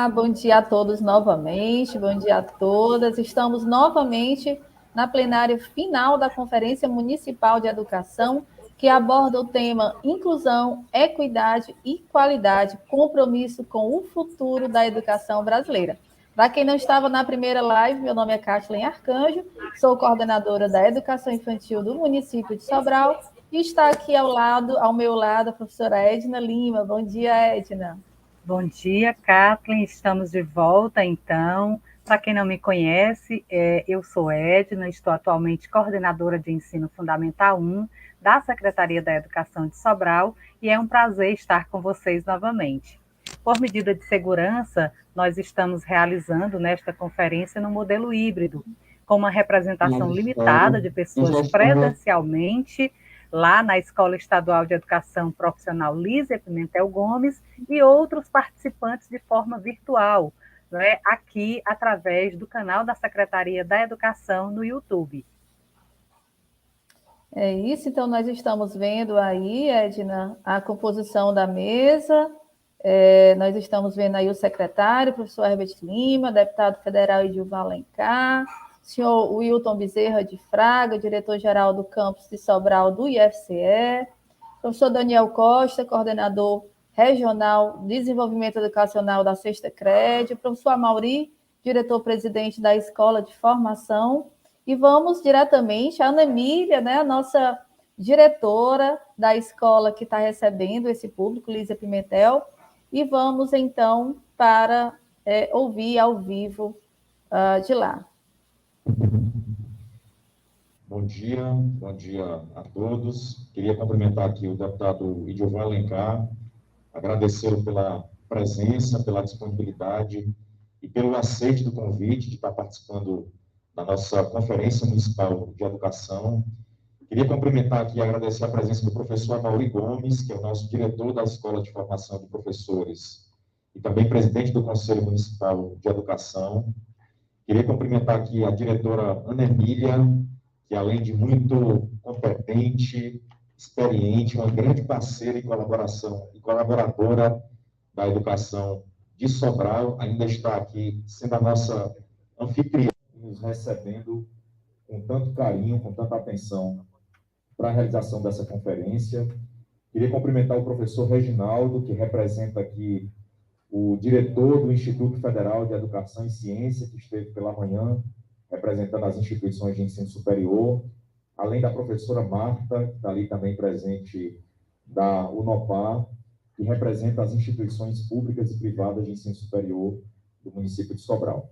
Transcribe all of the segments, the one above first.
bom dia a todos novamente, bom dia a todas. Estamos novamente na plenária final da Conferência Municipal de Educação, que aborda o tema Inclusão, Equidade e Qualidade, compromisso com o futuro da educação brasileira. Para quem não estava na primeira live, meu nome é Kathleen Arcanjo, sou coordenadora da Educação Infantil do município de Sobral e está aqui ao meu lado, a professora Edna Lima. Bom dia, Edna. Bom dia, Kathleen. Estamos de volta, então. Para quem não me conhece, eu sou Edna, estou atualmente coordenadora de Ensino Fundamental 1 da Secretaria da Educação de Sobral e é um prazer estar com vocês novamente. Por medida de segurança, nós estamos realizando nesta conferência no modelo híbrido, com uma representação limitada de pessoas presencialmente lá na Escola Estadual de Educação Profissional Lísia Pimentel Gomes e outros participantes de forma virtual, né, aqui através do canal da Secretaria da Educação no YouTube. É isso, então nós estamos vendo aí, Edna, a composição da mesa, nós estamos vendo aí o secretário, o professor Herbert Lima, deputado federal Edilvan Alencar, senhor Wilton Bezerra de Fraga, diretor-geral do campus de Sobral do IFCE, professor Daniel Costa, coordenador regional de desenvolvimento educacional da Sexta Crédito, professor Amauri, diretor-presidente da Escola de Formação, e vamos diretamente a Ana Emília, né, a nossa diretora da escola que está recebendo esse público, Lísia Pimentel, e vamos então para ouvir ao vivo de lá. Bom dia a todos. Queria cumprimentar aqui o deputado Edilvan Alencar, agradecê-lo pela presença, pela disponibilidade e pelo aceite do convite de estar participando da nossa Conferência Municipal de Educação. Queria cumprimentar aqui e agradecer a presença do professor Amauri Gomes, que é o nosso diretor da Escola de Formação de Professores e também presidente do Conselho Municipal de Educação. Queria cumprimentar aqui a diretora Ana Emília, que além de muito competente, experiente, uma grande parceira e colaboradora da educação de Sobral, ainda está aqui sendo a nossa anfitriã, nos recebendo com tanto carinho, com tanta atenção para a realização dessa conferência. Queria cumprimentar o professor Reginaldo, que representa aqui o diretor do Instituto Federal de Educação e Ciência, que esteve pela manhã representando as instituições de ensino superior, além da professora Marta, que está ali também presente da UNOPAR, que representa as instituições públicas e privadas de ensino superior do município de Sobral.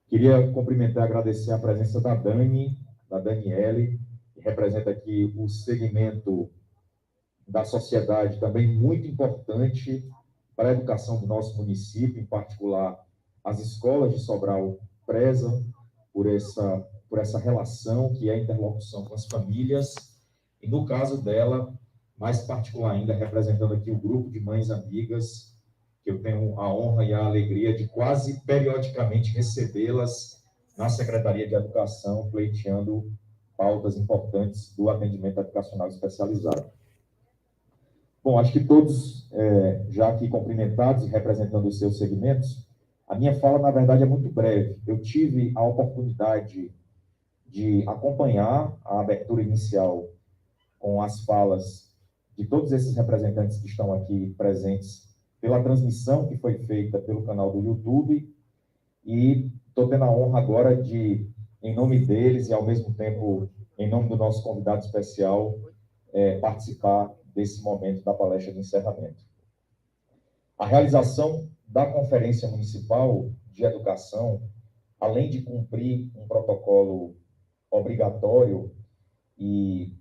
Queria cumprimentar e agradecer a presença da Daniele, que representa aqui o segmento da sociedade também muito importante para a educação do nosso município, em particular as escolas de Sobral prezam por essa relação que é a interlocução com as famílias, e no caso dela, mais particular ainda, representando aqui o grupo de mães amigas, que eu tenho a honra e a alegria de quase periodicamente recebê-las na Secretaria de Educação, pleiteando pautas importantes do atendimento educacional especializado. Bom, acho que todos já aqui cumprimentados e representando os seus segmentos, a minha fala, na verdade, é muito breve. Eu tive a oportunidade de acompanhar a abertura inicial com as falas de todos esses representantes que estão aqui presentes pela transmissão que foi feita pelo canal do YouTube, e estou tendo a honra agora de, em nome deles e, ao mesmo tempo, em nome do nosso convidado especial, participar desse momento da palestra de encerramento. A realização da Conferência Municipal de Educação, além de cumprir um protocolo obrigatório e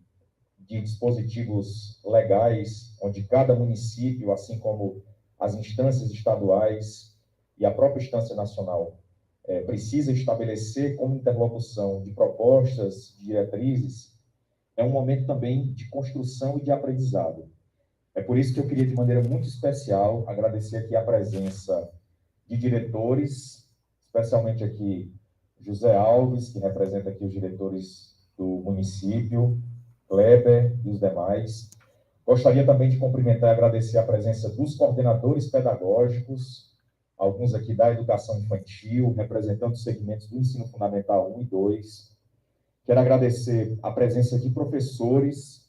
de dispositivos legais, onde cada município, assim como as instâncias estaduais e a própria instância nacional, precisa estabelecer como interlocução de propostas, de diretrizes, é um momento também de construção e de aprendizado. É por isso que eu queria, de maneira muito especial, agradecer aqui a presença de diretores, especialmente aqui José Alves, que representa aqui os diretores do município, Kleber e os demais. Gostaria também de cumprimentar e agradecer a presença dos coordenadores pedagógicos, alguns aqui da educação infantil, representando os segmentos do ensino fundamental 1 e 2. Quero agradecer a presença de professores,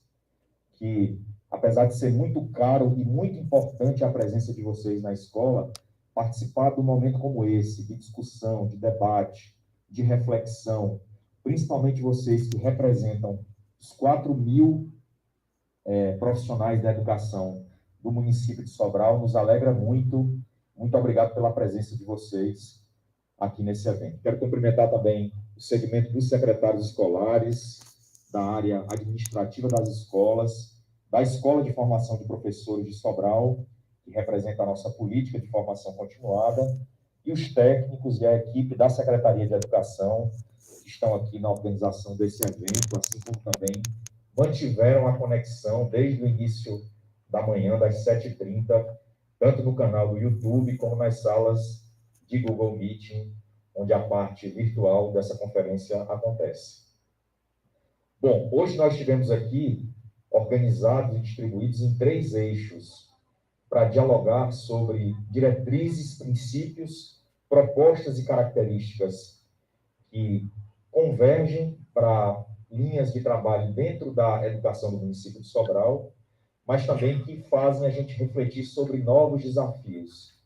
que, apesar de ser muito caro e muito importante a presença de vocês na escola, participar de um momento como esse, de discussão, de debate, de reflexão, principalmente vocês que representam os 4.000 profissionais da educação do município de Sobral, nos alegra muito. Muito obrigado pela presença de vocês aqui nesse evento. Quero cumprimentar também o segmento dos secretários escolares, da área administrativa das escolas, da Escola de Formação de Professores de Sobral, que representa a nossa política de formação continuada, e os técnicos e a equipe da Secretaria de Educação, que estão aqui na organização desse evento, assim como também mantiveram a conexão desde o início da manhã, das 7h30, tanto no canal do YouTube, como nas salas de Google Meeting, onde a parte virtual dessa conferência acontece. Bom, hoje nós estivemos aqui organizados e distribuídos em 3 eixos para dialogar sobre diretrizes, princípios, propostas e características que convergem para linhas de trabalho dentro da educação do município de Sobral, mas também que fazem a gente refletir sobre novos desafios.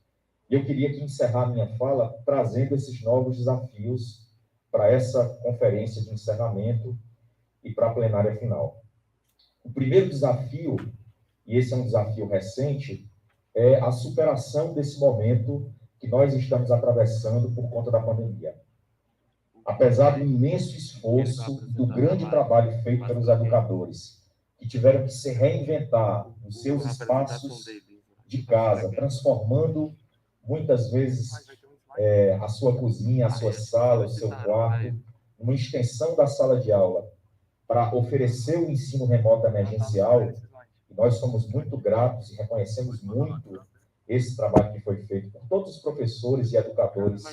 E eu queria aqui encerrar minha fala trazendo esses novos desafios para essa conferência de encerramento e para a plenária final. O primeiro desafio, e esse é um desafio recente, é a superação desse momento que nós estamos atravessando por conta da pandemia. Apesar do imenso esforço, do grande trabalho feito pelos educadores, que tiveram que se reinventar nos seus espaços de casa, transformando muitas vezes a sua cozinha, a sua sala, o seu quarto, uma extensão da sala de aula, para oferecer o ensino remoto emergencial. E nós somos muito gratos e reconhecemos muito esse trabalho que foi feito por todos os professores e educadores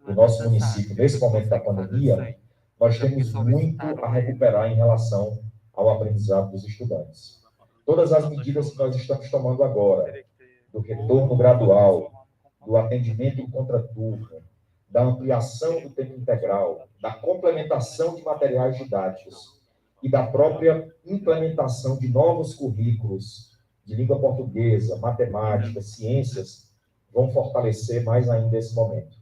do nosso município nesse momento da pandemia. Nós temos muito a recuperar em relação ao aprendizado dos estudantes. Todas as medidas que nós estamos tomando agora, do retorno gradual, do atendimento em contraturno, da ampliação do tempo integral, da complementação de materiais didáticos e da própria implementação de novos currículos de língua portuguesa, matemática, ciências, vão fortalecer mais ainda esse momento.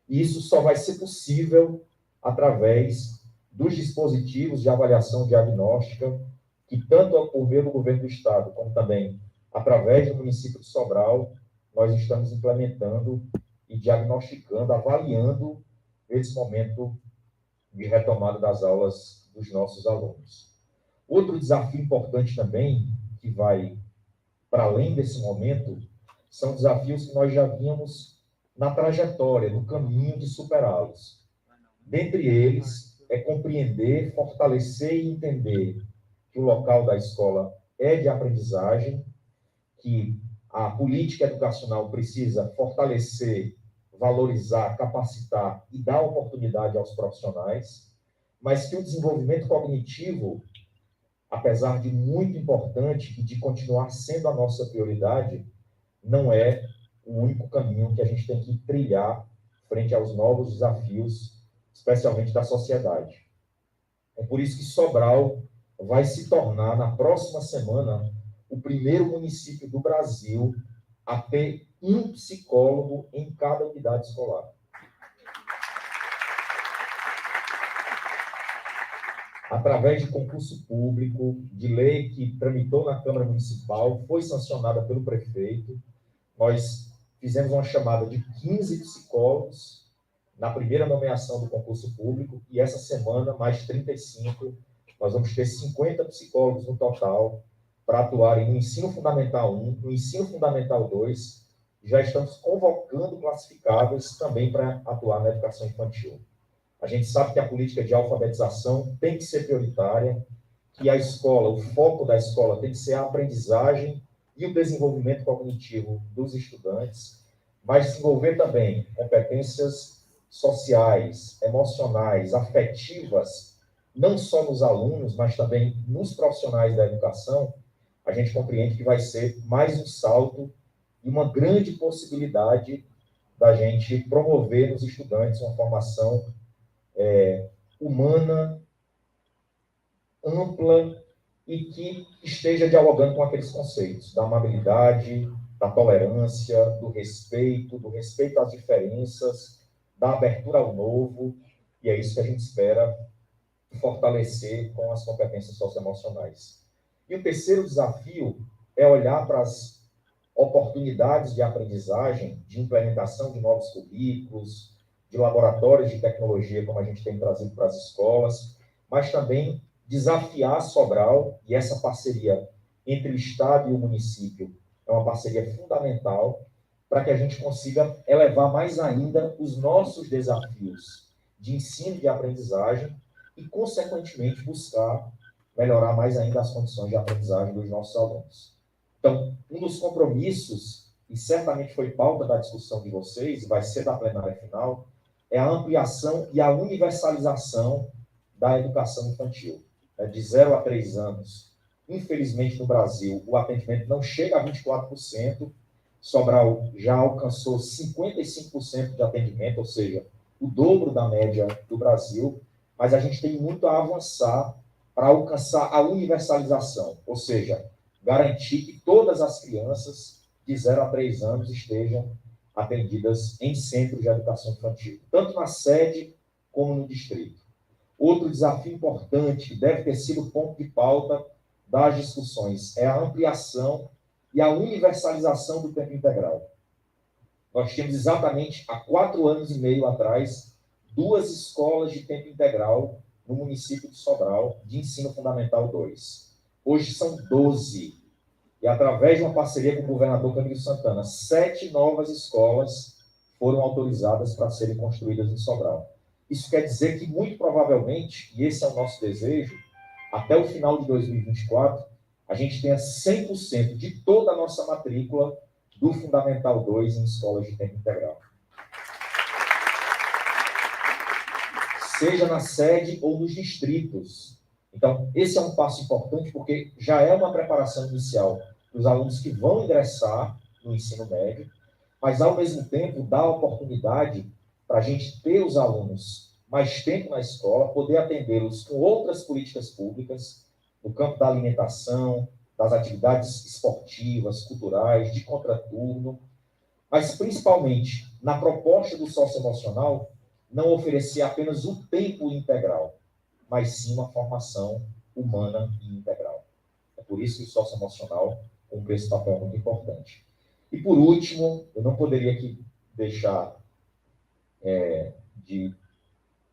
E isso só vai ser possível através dos dispositivos de avaliação diagnóstica, que tanto por meio do governo do Estado, como também através do município de Sobral, nós estamos implementando e diagnosticando, avaliando esse momento de retomada das aulas dos nossos alunos. Outro desafio importante também, que vai para além desse momento, são desafios que nós já vimos na trajetória, no caminho de superá-los. Dentre eles, é compreender, fortalecer e entender que o local da escola é de aprendizagem, que a política educacional precisa fortalecer, valorizar, capacitar e dar oportunidade aos profissionais, mas que o desenvolvimento cognitivo, apesar de muito importante e de continuar sendo a nossa prioridade, não é o único caminho que a gente tem que trilhar frente aos novos desafios, especialmente da sociedade. É por isso que Sobral vai se tornar, na próxima semana, o primeiro município do Brasil a ter um psicólogo em cada unidade escolar. Através de concurso público, de lei que tramitou na Câmara Municipal, foi sancionada pelo prefeito, nós fizemos uma chamada de 15 psicólogos na primeira nomeação do concurso público, e essa semana, mais 35, nós vamos ter 50 psicólogos no total para atuarem no ensino fundamental 1, no ensino fundamental 2, e já estamos convocando classificáveis também para atuar na educação infantil. A gente sabe que a política de alfabetização tem que ser prioritária, que a escola, o foco da escola tem que ser a aprendizagem e o desenvolvimento cognitivo dos estudantes, mas desenvolver também competências sociais, emocionais, afetivas, não só nos alunos, mas também nos profissionais da educação. A gente compreende que vai ser mais um salto e uma grande possibilidade da gente promover nos estudantes uma formação humana, ampla e que esteja dialogando com aqueles conceitos da amabilidade, da tolerância, do respeito às diferenças, da abertura ao novo, e é isso que a gente espera fortalecer com as competências socioemocionais. E o terceiro desafio é olhar para as oportunidades de aprendizagem, de implementação de novos currículos, de laboratórios de tecnologia, como a gente tem trazido para as escolas, mas também desafiar Sobral, e essa parceria entre o Estado e o município é uma parceria fundamental para que a gente consiga elevar mais ainda os nossos desafios de ensino e de aprendizagem e, consequentemente, buscar melhorar mais ainda as condições de aprendizagem dos nossos alunos. Então, um dos compromissos, e certamente foi pauta da discussão de vocês, vai ser da plenária final, é a ampliação e a universalização da educação infantil, de 0 a 3 anos. Infelizmente, no Brasil, o atendimento não chega a 24%, Sobral já alcançou 55% de atendimento, ou seja, o dobro da média do Brasil, mas a gente tem muito a avançar para alcançar a universalização, ou seja, garantir que todas as crianças de 0 a 3 anos estejam atendidas em centros de educação infantil, tanto na sede como no distrito. Outro desafio importante, que deve ter sido ponto de pauta das discussões, é a ampliação e a universalização do tempo integral. Nós tínhamos exatamente há 4 anos e meio atrás 2 escolas de tempo integral no município de Sobral, de ensino fundamental 2. Hoje são 12. E através de uma parceria com o governador Camilo Santana, 7 novas escolas foram autorizadas para serem construídas em Sobral. Isso quer dizer que, muito provavelmente, e esse é o nosso desejo, até o final de 2024, a gente tenha 100% de toda a nossa matrícula do Fundamental 2 em escolas de tempo integral. Seja na sede ou nos distritos. Então, esse é um passo importante, porque já é uma preparação inicial para os alunos que vão ingressar no ensino médio, mas, ao mesmo tempo, dá a oportunidade para a gente ter os alunos mais tempo na escola, poder atendê-los com outras políticas públicas, no campo da alimentação, das atividades esportivas, culturais, de contraturno, mas, principalmente, na proposta do socioemocional, não oferecer apenas o tempo integral, mas sim uma formação humana e integral. É por isso que o socioemocional cumpre esse papel muito importante. E, por último, eu não poderia aqui deixar de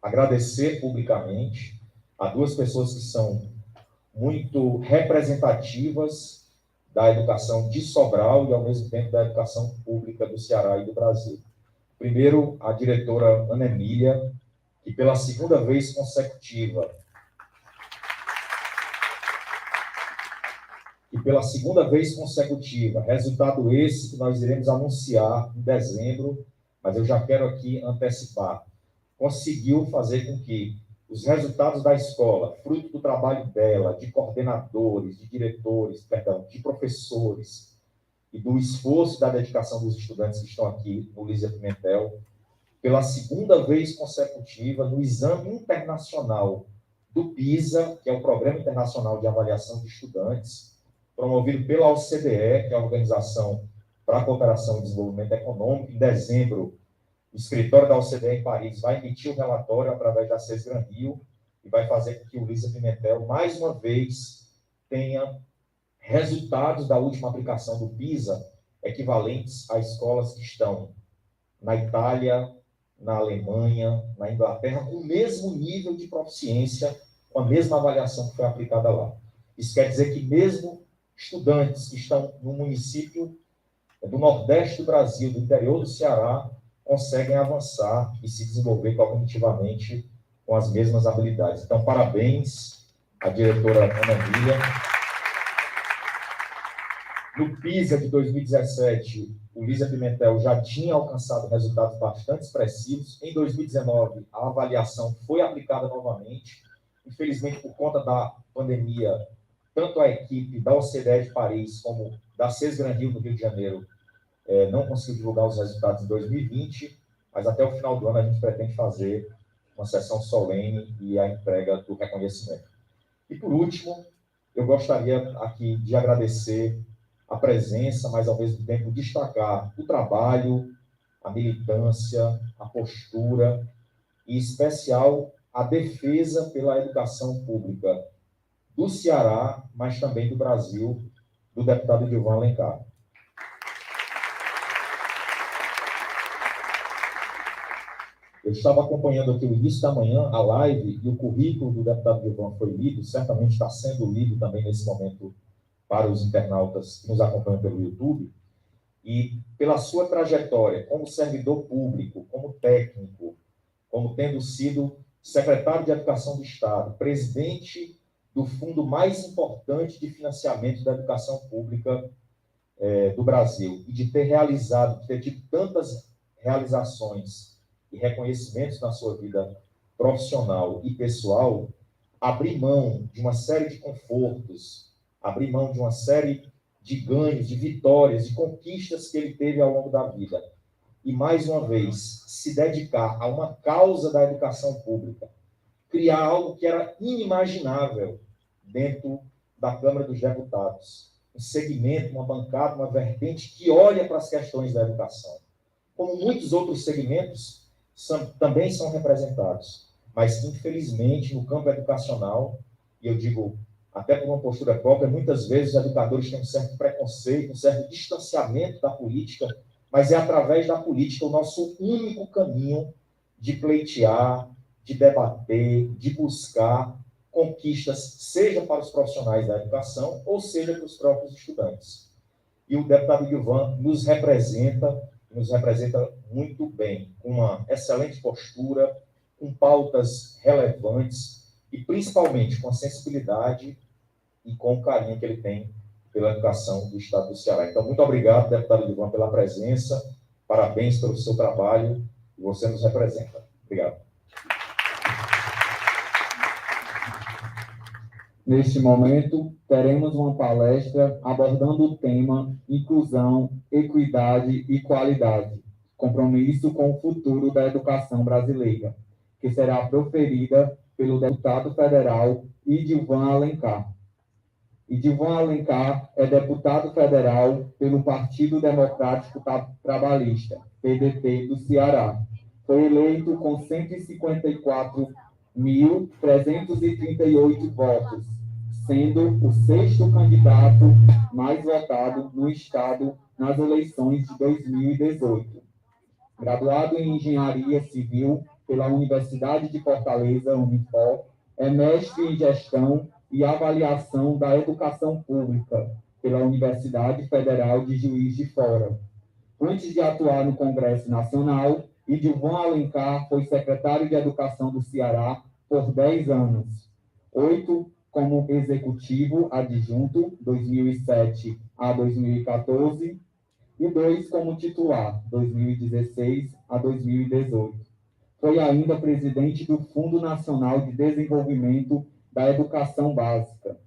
agradecer publicamente a 2 pessoas que são muito representativas da educação de Sobral e, ao mesmo tempo, da educação pública do Ceará e do Brasil. Primeiro, a diretora Ana Emília, que pela segunda vez consecutiva, resultado esse que nós iremos anunciar em dezembro, mas eu já quero aqui antecipar, conseguiu fazer com que os resultados da escola, fruto do trabalho dela, de coordenadores, de diretores, de professores, e do esforço e da dedicação dos estudantes que estão aqui no Lísia Pimentel, pela segunda vez consecutiva, no exame internacional do PISA, que é o Programa Internacional de Avaliação de Estudantes, promovido pela OCDE, que é a Organização para a Cooperação e Desenvolvimento Econômico. Em dezembro, o escritório da OCDE em Paris vai emitir o relatório através da CES Gran Rio e vai fazer com que o Lísia Pimentel, mais uma vez, tenha resultados da última aplicação do PISA equivalentes a escolas que estão na Itália, na Alemanha, na Inglaterra, com o mesmo nível de proficiência, com a mesma avaliação que foi aplicada lá. Isso quer dizer que mesmo estudantes que estão no município do Nordeste do Brasil, do interior do Ceará, conseguem avançar e se desenvolver cognitivamente com as mesmas habilidades. Então, parabéns à diretora Ana Emília. No PISA de 2017, o Lísia Pimentel já tinha alcançado resultados bastante expressivos. Em 2019, a avaliação foi aplicada novamente. Infelizmente, por conta da pandemia, tanto a equipe da OCDE de Paris como da CES Gran Rio, no Rio de Janeiro, não conseguiu divulgar os resultados em 2020, mas até o final do ano a gente pretende fazer uma sessão solene e a entrega do reconhecimento. E, por último, eu gostaria aqui de agradecer a presença, mas, ao mesmo tempo, destacar o trabalho, a militância, a postura e, em especial, a defesa pela educação pública do Ceará, mas também do Brasil, do deputado Edilvan Alencar. Eu estava acompanhando aqui o início da manhã, a live, e o currículo do deputado Edilvan foi lido, certamente está sendo lido também nesse momento para os internautas que nos acompanham pelo YouTube, e pela sua trajetória como servidor público, como técnico, como tendo sido secretário de Educação do Estado, presidente do fundo mais importante de financiamento da educação pública do Brasil, e de ter tido tantas realizações e reconhecimentos na sua vida profissional e pessoal, abrir mão de uma série de confortos, abrir mão de uma série de ganhos, de vitórias, de conquistas que ele teve ao longo da vida. E, mais uma vez, se dedicar a uma causa da educação pública, criar algo que era inimaginável dentro da Câmara dos Deputados. Um segmento, uma bancada, uma vertente que olha para as questões da educação. Como muitos outros segmentos também são representados. Mas, infelizmente, no campo educacional, e eu digo até por uma postura própria, muitas vezes os educadores têm um certo preconceito, um certo distanciamento da política, mas é através da política o nosso único caminho de pleitear, de debater, de buscar conquistas, seja para os profissionais da educação, ou seja para os próprios estudantes. E o deputado Edilvan nos representa muito bem, com uma excelente postura, com pautas relevantes e, principalmente, com a sensibilidade e com o carinho que ele tem pela educação do Estado do Ceará. Então, muito obrigado, deputado Edilvan, pela presença, parabéns pelo seu trabalho, e você nos representa. Obrigado. Neste momento, teremos uma palestra abordando o tema Inclusão, Equidade e Qualidade, compromisso com o futuro da educação brasileira, que será proferida pelo deputado federal Edilvan Alencar. Edilvan Alencar é deputado federal pelo Partido Democrático Trabalhista, PDT, do Ceará. Foi eleito com 154.338 votos, sendo o 6º candidato mais votado no Estado nas eleições de 2018. Graduado em Engenharia Civil pela Universidade de Fortaleza, Unifor, é mestre em Gestão e Avaliação da Educação Pública pela Universidade Federal de Juiz de Fora. Antes de atuar no Congresso Nacional, Edilvan Alencar foi secretário de Educação do Ceará por 10 anos, 8 como executivo adjunto, 2007 a 2014, e 2 como titular, 2016 a 2018. Foi ainda presidente do Fundo Nacional de Desenvolvimento da Educação Básica,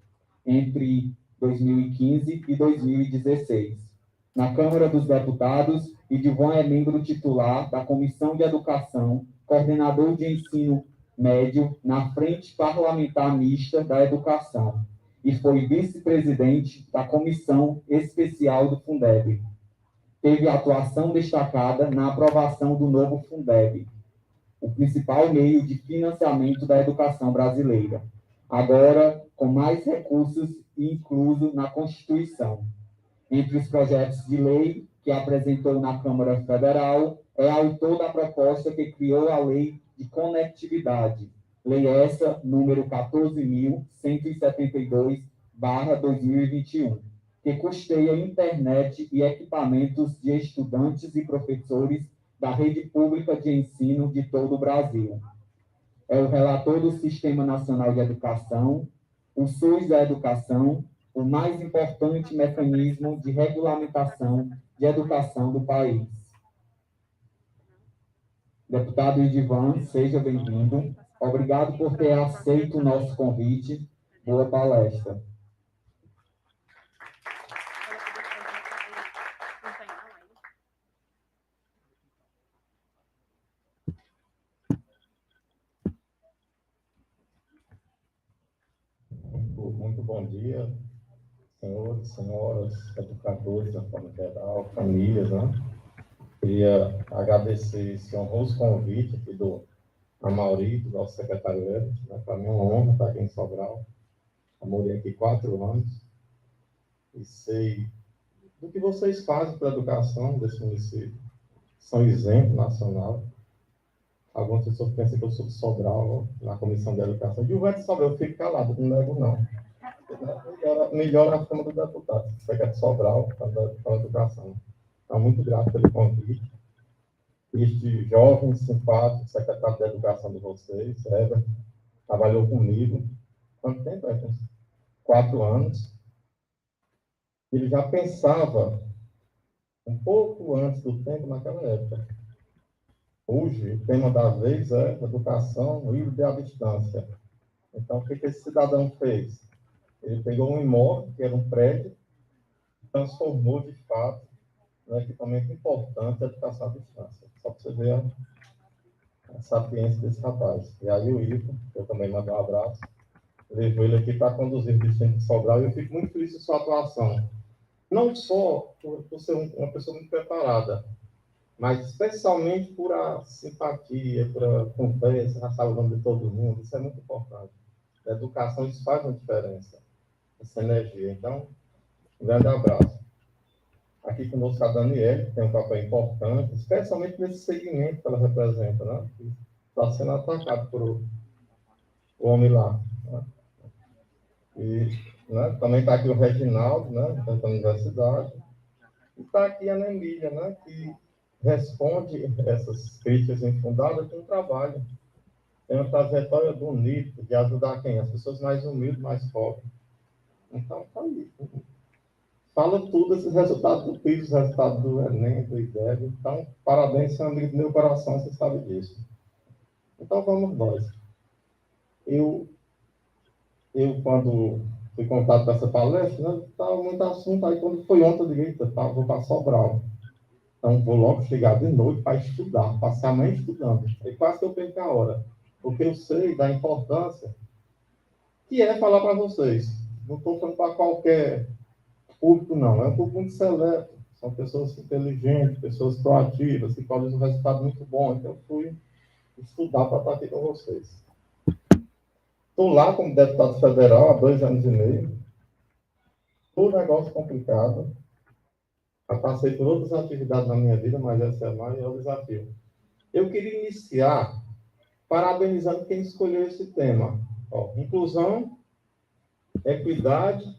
entre 2015 e 2016. Na Câmara dos Deputados, Edilvan é membro titular da Comissão de Educação, coordenador de ensino médio na Frente Parlamentar Mista da Educação, e foi vice-presidente da Comissão Especial do Fundeb. Teve atuação destacada na aprovação do novo Fundeb, o principal meio de financiamento da educação brasileira, agora com mais recursos e incluso na Constituição. Entre os projetos de lei que apresentou na Câmara Federal, é autor da proposta que criou a Lei de Conectividade, lei essa número 14.172/2021, que custeia internet e equipamentos de estudantes e professores da rede pública de ensino de todo o Brasil. É o relator do Sistema Nacional de Educação, o SUS da Educação, o mais importante mecanismo de regulamentação de educação do país. Deputado Edilvan, seja bem-vindo. Obrigado por ter aceito o nosso convite. Boa palestra. bom dia, senhores, senhoras, educadores, de forma geral, famílias, né? Queria agradecer esse honroso convite aqui do Amaury, do nosso secretário Everett, né? Para mim é uma honra estar aqui em Sobral. Eu morei aqui 4 anos e sei do que vocês fazem para a educação desse município. São exemplo nacional. Algumas pessoas pensam que eu sou de Sobral, na Comissão de Educação. De o de Sobral, eu fico calado, não nego não. Melhora a Câmara dos Deputados, que você quer de Sobral, para a educação. Então, muito grato pelo convite. Este jovem, simpático, secretário de Educação de vocês, Heber, trabalhou comigo. Quanto tempo é? 4 anos. Ele já pensava um pouco antes do tempo naquela época. Hoje, o tema da vez é educação livre à distância. Então, o que esse cidadão fez? Ele pegou um imóvel, que era um prédio, e transformou, de fato, no equipamento importante a educação à distância. Só para você ver a sapiência desse rapaz. E aí o Ivo, que eu também mando um abraço, levou ele aqui para conduzir o destino de Sobral, e eu fico muito feliz com sua atuação. Não só por ser uma pessoa muito preparada, mas especialmente por a simpatia, por a conversa, a salvando de todo mundo. Isso é muito importante. A educação, isso faz uma diferença, essa energia. Então, um grande abraço. Aqui conosco a Daniele, que tem um papel importante, especialmente nesse segmento que ela representa, né? Que está sendo atacado por o homem lá. Né? E, né, também está aqui o Reginaldo, né, da universidade. E está aqui a Ana Emília, né, que responde essas críticas infundadas com trabalho. Tem uma trajetória bonita de ajudar quem? As pessoas mais humildes, mais pobres. Então, está aí. Fala tudo esses resultados do PIS, os resultados do Enem, do IDEB. Então, parabéns, seu amigo do meu coração, você sabe disso. Então, vamos nós. Eu quando fui convidado para essa palestra, né, estava muito assunto. Aí, quando foi ontem, eu liguei, vou para Sobral. Então, vou logo chegar de noite para estudar, passar a manhã estudando. Aí quase que eu perco a hora. Porque eu sei da importância que é falar para vocês. Não estou falando para qualquer público, não. É um público muito seleto. São pessoas inteligentes, pessoas proativas, que produzem um resultado muito bom. Então, eu fui estudar para estar aqui com vocês. Estou lá como deputado federal há 2 anos e meio. Um negócio complicado. Eu passei por outras atividades na minha vida, mas essa é o maior desafio. Eu queria iniciar parabenizando quem escolheu esse tema. Ó, inclusão, equidade,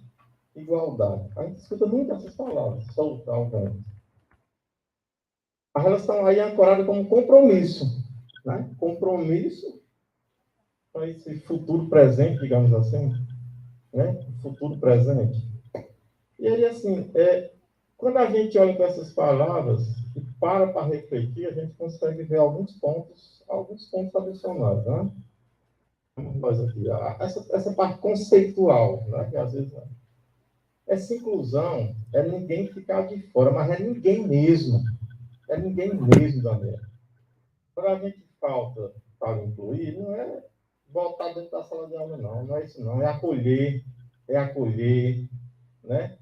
igualdade. A gente escuta muito essas palavras, soltar o vento. Elas estão aí ancoradas como compromisso. Né? Compromisso para esse futuro presente, digamos assim. Né? Futuro presente. E aí, assim, quando a gente olha para essas palavras e para refletir, a gente consegue ver alguns pontos adicionais, né? Mas aqui, essa parte conceitual, né? Que às vezes essa inclusão é ninguém ficar de fora, mas é ninguém mesmo. É ninguém mesmo, Daniel. Quando a gente falta para incluir, não é voltar dentro da sala de aula, não. Não é isso, não. É acolher, né?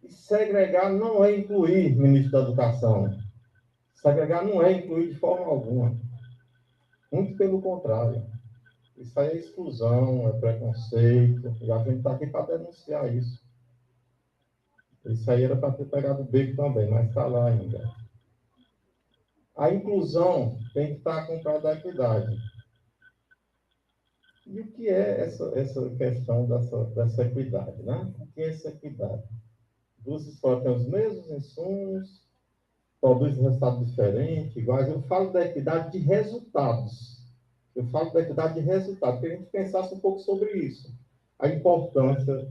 E segregar não é incluir, ministro da Educação. Segregar não é incluir de forma alguma. Muito pelo contrário. Isso aí é exclusão, é preconceito. E a gente está aqui para denunciar isso. Isso aí era para ter pegado o beco também, mas está lá ainda. A inclusão tem que estar acompanhada da equidade. E o que é essa questão dessa equidade, né? O que é essa equidade? Duas escolas têm os mesmos insumos, produzem resultados diferentes, iguais. Eu falo da equidade de resultados. Queria que a gente pensasse um pouco sobre isso. A importância.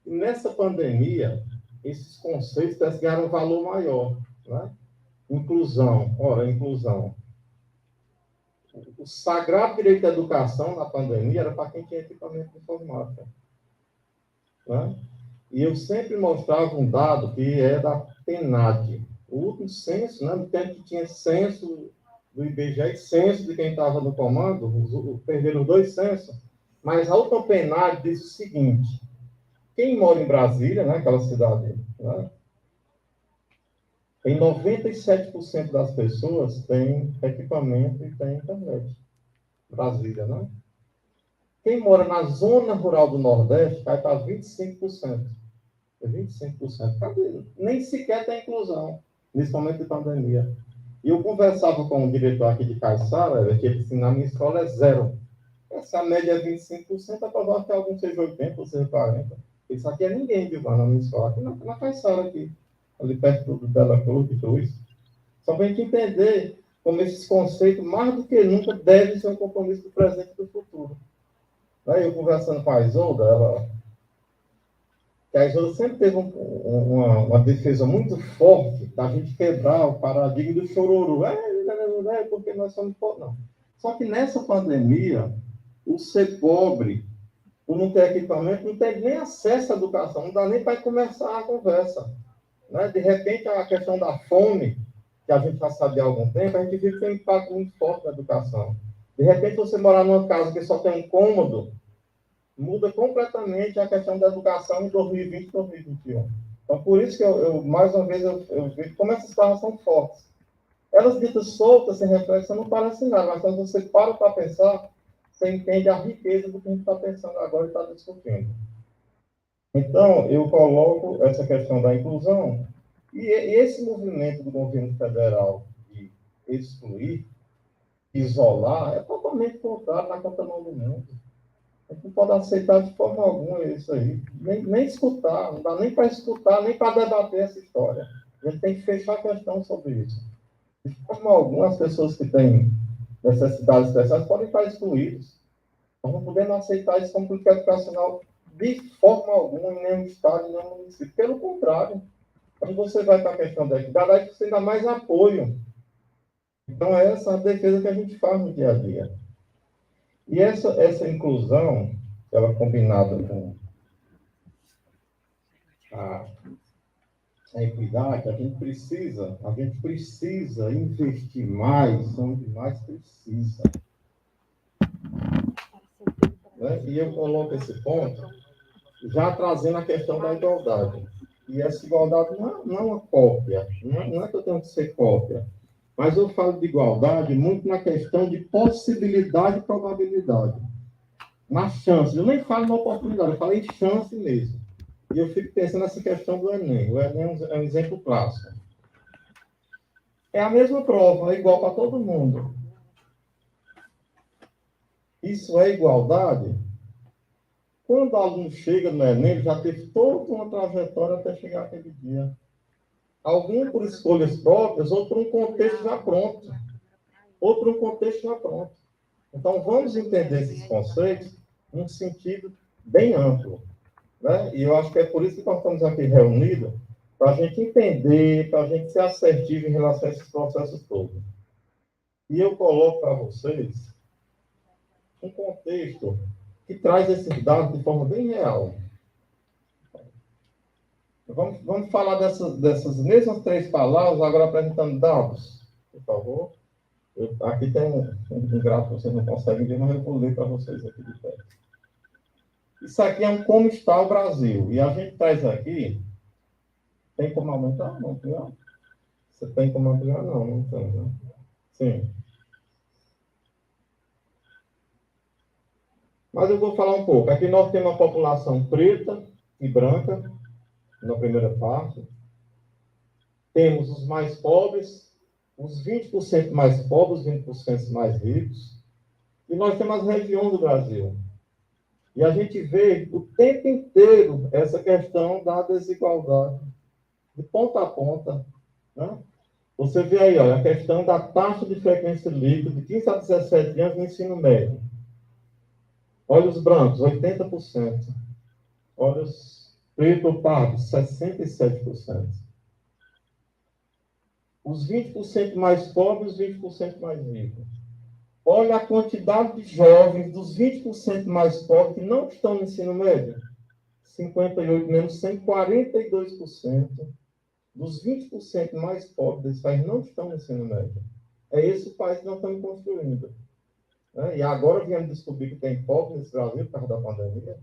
E nessa pandemia, esses conceitos ganharam um valor maior. Né? Inclusão. O sagrado direito à educação na pandemia era para quem tinha equipamento de informática. Né? E eu sempre mostrava um dado que é da PNAD. O último censo, né, no tempo que tinha censo do IBGE e censo de quem estava no comando, perderam 2 censos. Mas a Open diz o seguinte: quem mora em Brasília, né, aquela cidade, né, em 97% das pessoas tem equipamento e tem internet. Brasília, né? Quem mora na zona rural do Nordeste cai para 25%. 25%. Nem sequer tem inclusão nesse momento de pandemia. E eu conversava com o diretor aqui de Caiçara, que ele disse: na minha escola é zero. Essa média é 25%, é provável que algum seja 80% ou seja 40%. Isso aqui é ninguém, viu, na minha escola. Aqui na Caiçara, aqui, ali perto do Bela Cruz, de Cruz. Só para a gente entender como esses conceitos, mais do que nunca, devem ser um compromisso do presente e do futuro. Aí eu conversando com a Isolda, a Isolda sempre teve uma defesa muito forte da gente quebrar o paradigma do chororô. Porque nós somos pobres. Não. Só que nessa pandemia, o ser pobre, por não ter equipamento, não tem nem acesso à educação, não dá nem para começar a conversa. Né? De repente, a questão da fome, que a gente já sabe há algum tempo, a gente viu que tem um impacto muito forte na educação. De repente, você morar numa casa que só tem um cômodo, muda completamente a questão da educação em 2020 e 2021. Então, por isso que mais uma vez, eu vejo como essas palavras são fortes. Elas ditas soltas, sem reflexão, não parecem nada, mas quando você para pensar, você entende a riqueza do que a gente está pensando agora e está discutindo. Então, eu coloco essa questão da inclusão e esse movimento do governo federal de excluir, isolar, é totalmente contrário na contramão do mundo. A gente não pode aceitar de forma alguma isso aí. Nem escutar, não dá nem para escutar, nem para debater essa história. A gente tem que fechar a questão sobre isso. De forma alguma, as pessoas que têm necessidades especiais podem estar excluídas. Nós não podemos aceitar isso como política educacional de forma alguma em nenhum estado, em nenhum município. Pelo contrário, quando você vai para a questão da equidade, aí você dá mais apoio. Então, é essa a defesa que a gente faz no dia a dia. E essa inclusão, ela combinada com a equidade, a gente precisa investir mais onde mais precisa. Né? E eu coloco esse ponto já trazendo a questão da igualdade. E essa igualdade não é uma cópia, não é que eu tenho que ser cópia, mas eu falo de igualdade muito na questão de possibilidade e probabilidade. Na chance, eu nem falo na oportunidade, eu falo em chance mesmo. E eu fico pensando nessa questão do Enem. O Enem é um exemplo clássico. É a mesma prova, é igual para todo mundo. Isso é igualdade? Quando o aluno chega no Enem, ele já teve toda uma trajetória até chegar aquele dia. Algum por escolhas próprias, outro por um contexto já pronto. Então, vamos entender esses conceitos num sentido bem amplo. Né? E eu acho que é por isso que nós estamos aqui reunidos, para a gente entender, para a gente ser assertivo em relação a esses processos todos. E eu coloco para vocês um contexto que traz esses dados de forma bem real. Vamos falar dessas mesmas 3 palavras, agora apresentando dados, por favor. Aqui tem um gráfico que vocês não conseguem ver, mas eu vou ler para vocês aqui de perto. Isso aqui é um como está o Brasil. E a gente traz aqui... Tem como aumentar? Não, não. Você tem como ampliar? Não, não tem. Né? Sim. Mas eu vou falar um pouco. Aqui nós temos uma população preta e branca, na primeira parte. Temos os mais pobres, os 20% mais pobres, os 20% mais ricos. E nós temos as regiões do Brasil. E a gente vê o tempo inteiro essa questão da desigualdade, de ponta a ponta. Né? Você vê aí, olha, a questão da taxa de frequência líquida de 15 a 17 anos no ensino médio. Olha os brancos, 80%. Olha os preto ou pardo, 67%. Os 20% mais pobres, os 20% mais ricos. Olha a quantidade de jovens dos 20% mais pobres que não estão no ensino médio. 58 menos 100, 42% dos 20% mais pobres desse país não estão no ensino médio. É esse o país que nós estamos construindo. né? E agora viemos descobrir que tem pobre nesse Brasil por causa da pandemia.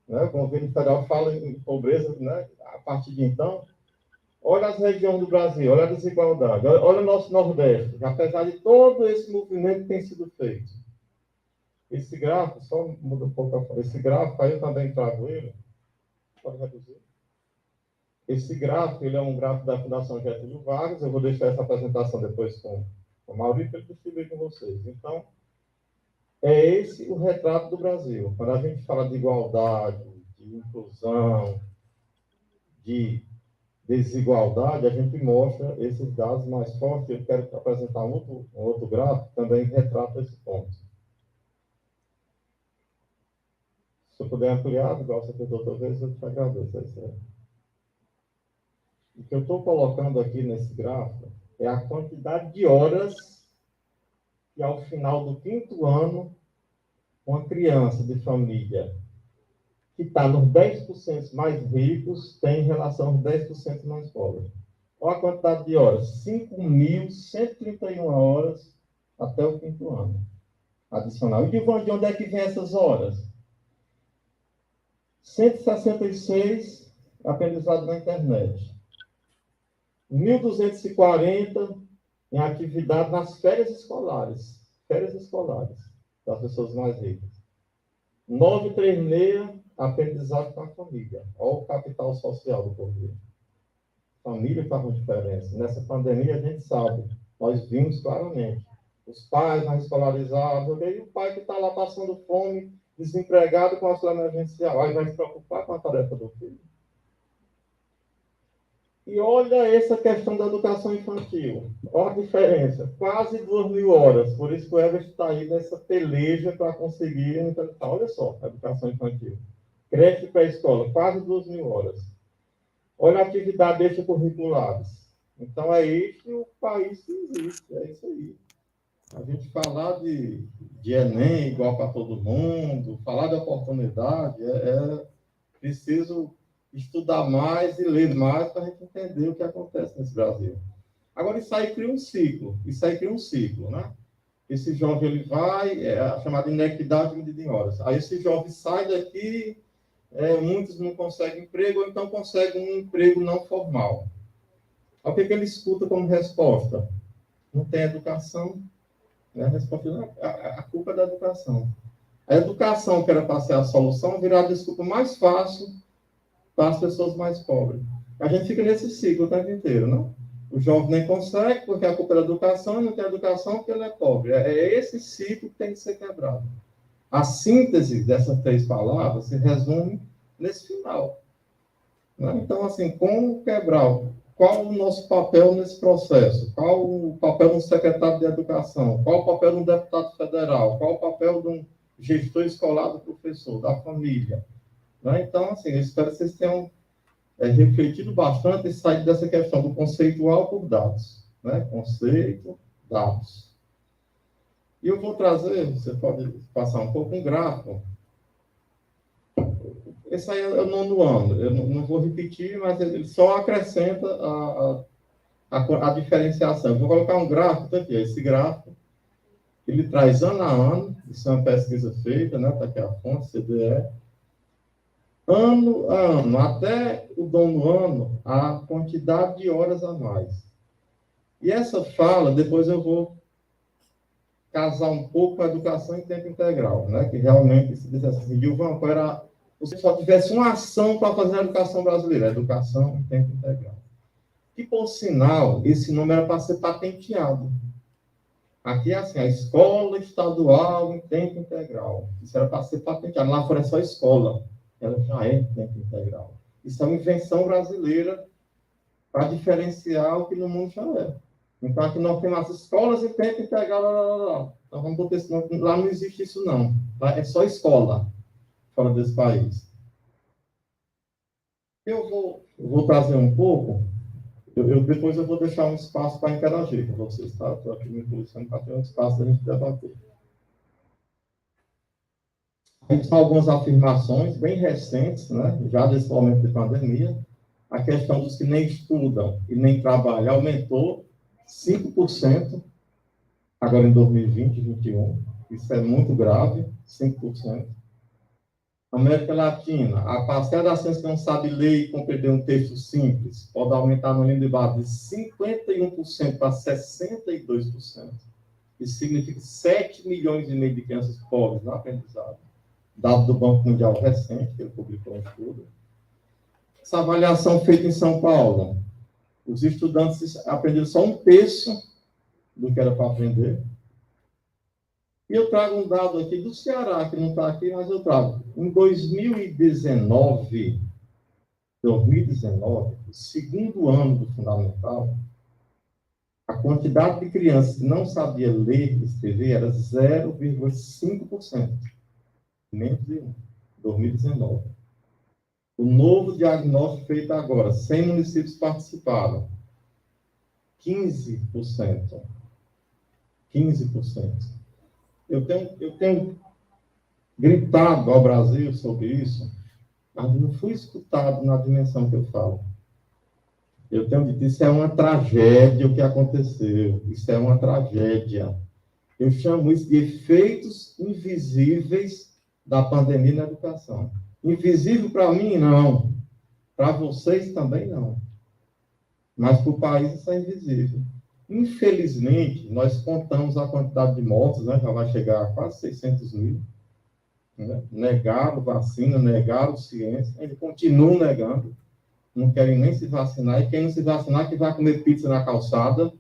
Né? O governo federal fala em pobreza, né? A partir de então. Olha as regiões do Brasil, olha a desigualdade, olha o nosso Nordeste, apesar de todo esse movimento que tem sido feito. Esse gráfico, só muda um pouco, esse gráfico, aí eu também trago ele, pode reduzir. Esse gráfico, ele é um gráfico da Fundação Getúlio Vargas, eu vou deixar essa apresentação depois com o Maurício para ele distribuir com vocês. Então, é esse o retrato do Brasil. Quando a gente fala de igualdade, de inclusão, de desigualdade, a gente mostra esses dados mais fortes. Eu quero apresentar um outro gráfico que também retrata esse ponto. Se eu puder ampliar, igual você fez outra vez, eu te agradeço. O que eu estou colocando aqui nesse gráfico é a quantidade de horas que, ao final do 5º ano, uma criança de família que está nos 10% mais ricos tem em relação aos 10% mais pobres. Olha a quantidade de horas, 5.131 horas até o 5º ano adicional. E de onde é que vem essas horas? 166 aprendizado na internet. 1.240 em atividade nas férias escolares das pessoas mais ricas. 936 aprendizado com a família. Olha o capital social do povo. Família faz uma diferença. Nessa pandemia, a gente sabe, nós vimos claramente. Os pais mais escolarizados, e o pai que está lá passando fome, desempregado com auxílio emergencial, aí vai se preocupar com a tarefa do filho. E olha essa questão da educação infantil. Olha a diferença. Quase 2.000 horas. Por isso que o Everest está aí nessa peleja para conseguir. Olha só, a educação infantil. Creche pré-escola, quase 2.000 horas. Olha a atividade extracurriculares. Então, é isso o país que existe. É isso aí. A gente falar de Enem igual para todo mundo, falar de oportunidade, é preciso estudar mais e ler mais para a gente entender o que acontece nesse Brasil. Agora, isso aí cria um ciclo, né? Esse jovem, ele vai, é a chamada inequidade medida em horas. Aí esse jovem sai daqui, muitos não conseguem emprego, ou então conseguem um emprego não formal. O que ele escuta como resposta? Não tem educação, né? A resposta a culpa é da educação. A educação, que era para ser a solução, virá a desculpa mais fácil para as pessoas mais pobres. A gente fica nesse ciclo o tempo inteiro, não? O jovem nem consegue, porque a culpa é da educação, e não tem educação porque ele é pobre. É esse ciclo que tem que ser quebrado. A síntese dessas 3 palavras se resume nesse final. Né? Então, assim, como quebrar? Qual o nosso papel nesse processo? Qual o papel de um secretário de educação? Qual o papel de um deputado federal? Qual o papel de um gestor escolar, do professor, da família? Né? Então, assim, eu espero que vocês tenham refletido bastante e saído dessa questão do conceitual por dados. Né? Conceito, dados. E eu vou trazer, você pode passar um pouco um gráfico. Esse aí é o 9º ano. Eu não vou repetir, mas ele só acrescenta a diferenciação. Eu vou colocar um gráfico aqui. Esse gráfico, ele traz ano a ano, isso é uma pesquisa feita, né? Está aqui a fonte, CDE. Ano a ano, até o 9º ano, a quantidade de horas a mais. E essa fala, depois eu vou casar um pouco com a educação em tempo integral, né? Que realmente se dissesse assim, Gilvan, qual era, se só tivesse uma ação para fazer a educação brasileira, a educação em tempo integral. Que, por sinal, esse nome era para ser patenteado. Aqui é assim, a escola estadual em tempo integral. Isso era para ser patenteado. Lá fora é só escola. Ela já é em tempo integral. Isso é uma invenção brasileira para diferenciar o que no mundo já é. Então, aqui nós temos as escolas em tempo integral. Então, vamos botar esse nome. Lá não existe isso, não. Lá é só escola, fora desse país. Eu vou trazer um pouco. Depois eu vou deixar um espaço para interagir com vocês, tá? Estou aqui me posicionando para ter um espaço para a gente debater. São algumas afirmações bem recentes, né? Já desse momento de pandemia. A questão dos que nem estudam e nem trabalham aumentou 5%, agora em 2020 e 2021. Isso é muito grave, 5%. América Latina, a parcela da ciência que não sabe ler e compreender um texto simples pode aumentar no nível de base de 51% para 62%. Isso significa 7 milhões e meio de crianças pobres no aprendizado. Dado do Banco Mundial recente, que ele publicou um estudo. Essa avaliação feita em São Paulo, os estudantes aprenderam só um terço do que era para aprender. E eu trago um dado aqui do Ceará, que não está aqui, mas eu trago. Em 2019, o segundo ano do fundamental, a quantidade de crianças que não sabia ler e escrever era 0,5%. Menos de 1. 2019. O novo diagnóstico feito agora, 100 municípios participaram. 15%. 15%. Eu tenho gritado ao Brasil sobre isso, mas não fui escutado na dimensão que eu falo. Eu tenho dito, isso é uma tragédia o que aconteceu. Isso é uma tragédia. Eu chamo isso de efeitos invisíveis da pandemia na educação. Invisível para mim, não. Para vocês também, não. Mas para o país isso é invisível. Infelizmente, nós contamos a quantidade de mortos, né? Já vai chegar a quase 600 mil. Né? Negaram vacina, negaram ciência, eles continuam negando. Não querem nem se vacinar. E quem não se vacinar, que vai comer pizza na calçada,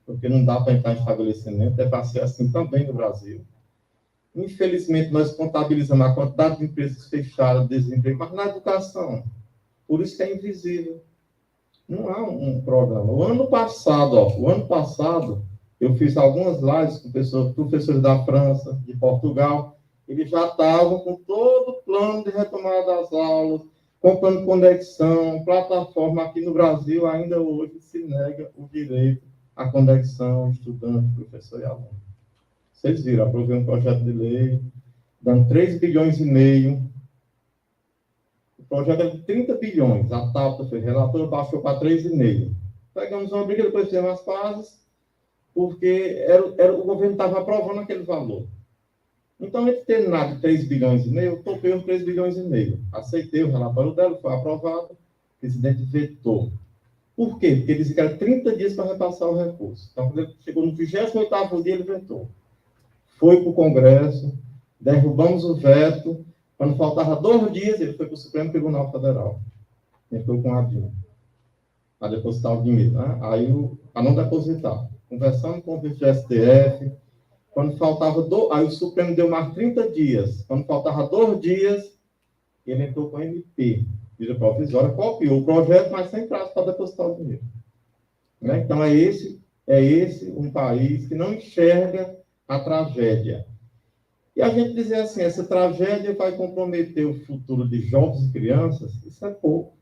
porque não dá para entrar em estabelecimento. É para ser assim também no Brasil. Infelizmente, nós contabilizamos a quantidade de empresas fechadas, desemprego, mas na educação. Por isso que é invisível. Não há um programa. O ano passado, eu fiz algumas lives com professores da França, de Portugal. Eles já estavam com todo o plano de retomada das aulas, comprando conexão, plataforma. Aqui no Brasil, ainda hoje, se nega o direito à conexão estudante, professor e aluno. Vocês viram, aprovei um projeto de lei, dando 3 bilhões e meio. O projeto é de 30 bilhões. A TAP foi relatora, baixou para 3,5. Pegamos uma briga, depois fizemos as pazes, porque o governo estava aprovando aquele valor. Então, entre ter nada de 3 bilhões e meio, eu topei os 3 bilhões e meio. Aceitei o relatório dela, foi aprovado, o presidente vetou. Por quê? Porque ele disse que era 30 dias para repassar o recurso. Então, quando ele chegou no 28º dia, ele vetou. Foi para o Congresso, derrubamos o veto. Quando faltava 2 dias, ele foi para o Supremo Tribunal Federal. Entrou com a Dilma para depositar o dinheiro. Né? Aí, para não depositar. Conversando com o STF, quando faltava aí o Supremo deu mais 30 dias. Quando faltava 2 dias, ele entrou com a MP, medida provisória, copiou o projeto, mas sem prazo para depositar o dinheiro. Né? Então, é esse um país que não enxerga a tragédia. E a gente dizer assim, essa tragédia vai comprometer o futuro de jovens e crianças, isso é pouco.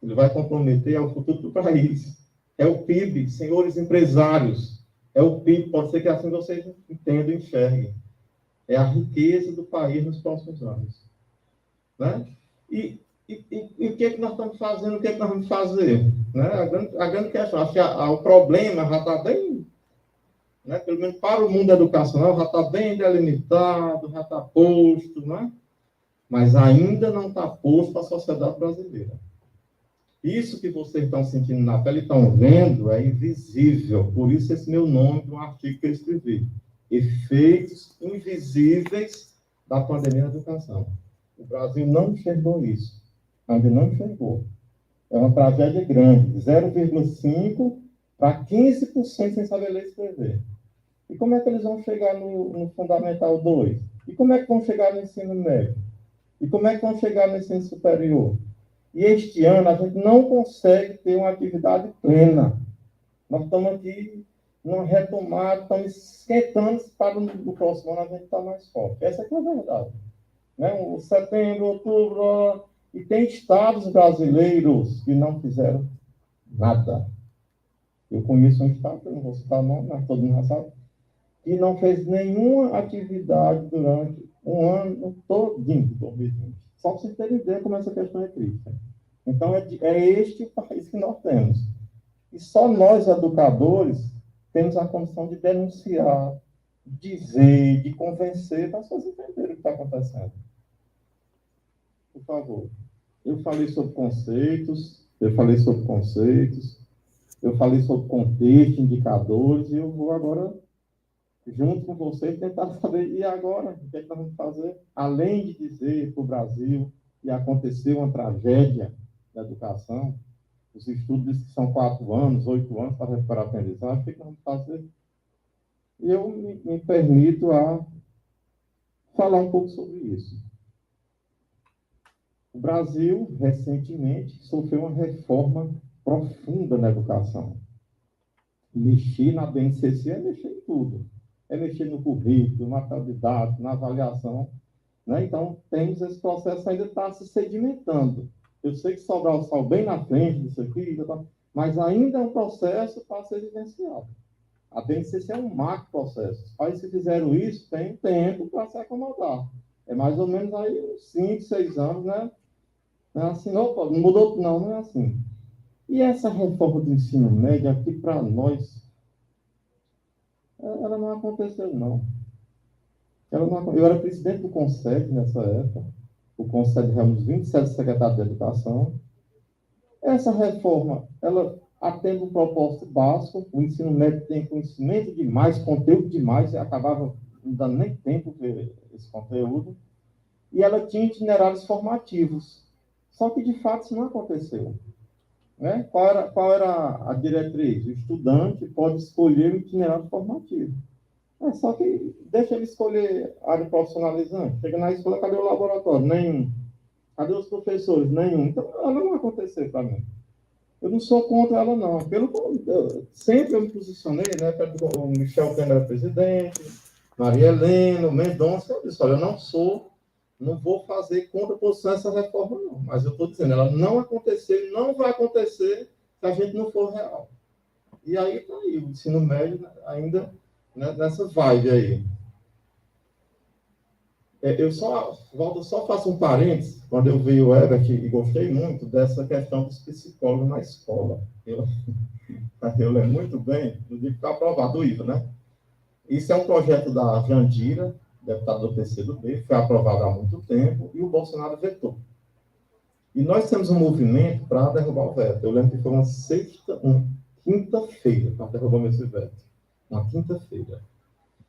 Ele vai comprometer o futuro do país. É o PIB, senhores empresários. É o PIB, pode ser que assim vocês entendam e enxerguem. É a riqueza do país nos próximos anos. Né? E o que é que nós estamos fazendo, o que é que nós vamos fazer? Né? A grande questão, acho que o problema já está bem, né? Pelo menos para o mundo educacional, já está bem delimitado, já está posto, né? Mas ainda não está posto para a sociedade brasileira. Isso que vocês estão sentindo na pele, estão vendo, é invisível. Por isso esse meu nome do artigo que eu escrevi. Efeitos invisíveis da pandemia na educação. O Brasil não enxergou isso. Ainda não enxergou. É uma tragédia grande. 0,5% para 15% sem saber ler e escrever. E como é que eles vão chegar no Fundamental 2? E como é que vão chegar no ensino médio? E como é que vão chegar no ensino superior? E este ano a gente não consegue ter uma atividade plena. Nós estamos aqui numa retomada, estamos esquentando para no próximo ano a gente estar mais forte. Essa é a verdade. Né? O setembro, outubro, e tem estados brasileiros que não fizeram nada. Eu conheço um estado, eu não vou citar o nome, mas todo mundo já sabe, que não fez nenhuma atividade durante um ano todinho de 2020. Só para vocês terem ideia como essa questão é crítica. Então, é este o país que nós temos. E só nós, educadores, temos a condição de denunciar, dizer, de convencer, para as pessoas entenderem o que está acontecendo. Por favor. Eu falei sobre conceitos, eu falei sobre contexto, indicadores, e eu vou agora, junto com vocês, tentar saber, e agora, o que é que nós vamos fazer? Além de dizer para o Brasil que aconteceu uma tragédia da educação, os estudos dizem que são 4 anos, 8 anos para recuperar a aprendizagem, o que é que nós vamos fazer? E eu me permito a falar um pouco sobre isso. O Brasil, recentemente, sofreu uma reforma profunda na educação. Mexer na BNCC é mexer em tudo. É mexer no currículo, no material didático, na avaliação. Né? Então, temos esse processo ainda está se sedimentando. Eu sei que Sobral está bem na frente disso aqui, mas ainda é um processo para ser vivenciado. A BNCC é um macro processo. Os países que fizeram isso têm tempo para se acomodar. É mais ou menos aí uns 5, 6 anos, né? Não é assim, não mudou, não é assim. E essa reforma do ensino médio aqui para nós, ela não aconteceu, não. Eu era presidente do Conselho nessa época. O Conselho reúne 27 secretários de Educação. Essa reforma, ela atende um propósito básico. O ensino médio tem conhecimento demais, conteúdo demais, e acabava não dando nem tempo ver esse conteúdo. E ela tinha itinerários formativos. Só que, de fato, isso não aconteceu. Né? Qual era a diretriz? O estudante pode escolher o itinerário formativo. Só que deixa ele escolher a área profissionalizante. Chega na escola, cadê o laboratório? Nenhum. Cadê os professores? Nenhum. Então, ela não vai acontecer para mim. Eu não sou contra ela, não. Sempre eu me posicionei, né? O Michel Temer era presidente, Maria Helena, o Mendonça, eu disse, olha, eu não vou fazer contraposição a essa reforma, não. Mas eu estou dizendo, ela não aconteceu, não vai acontecer se a gente não for real. E aí está aí, o ensino médio ainda, né, nessa vibe aí. Eu só faço um parênteses, quando eu vi o Herbert e gostei muito dessa questão dos psicólogos na escola. Eu lembro muito bem do dia que está aprovado do IVA, né? Isso é um projeto da Jandira, deputada do PCdoB, foi aprovado há muito tempo, e o Bolsonaro vetou. E nós temos um movimento para derrubar o veto. Eu lembro que foi uma quinta-feira, nós derrubamos esse veto. Uma quinta-feira.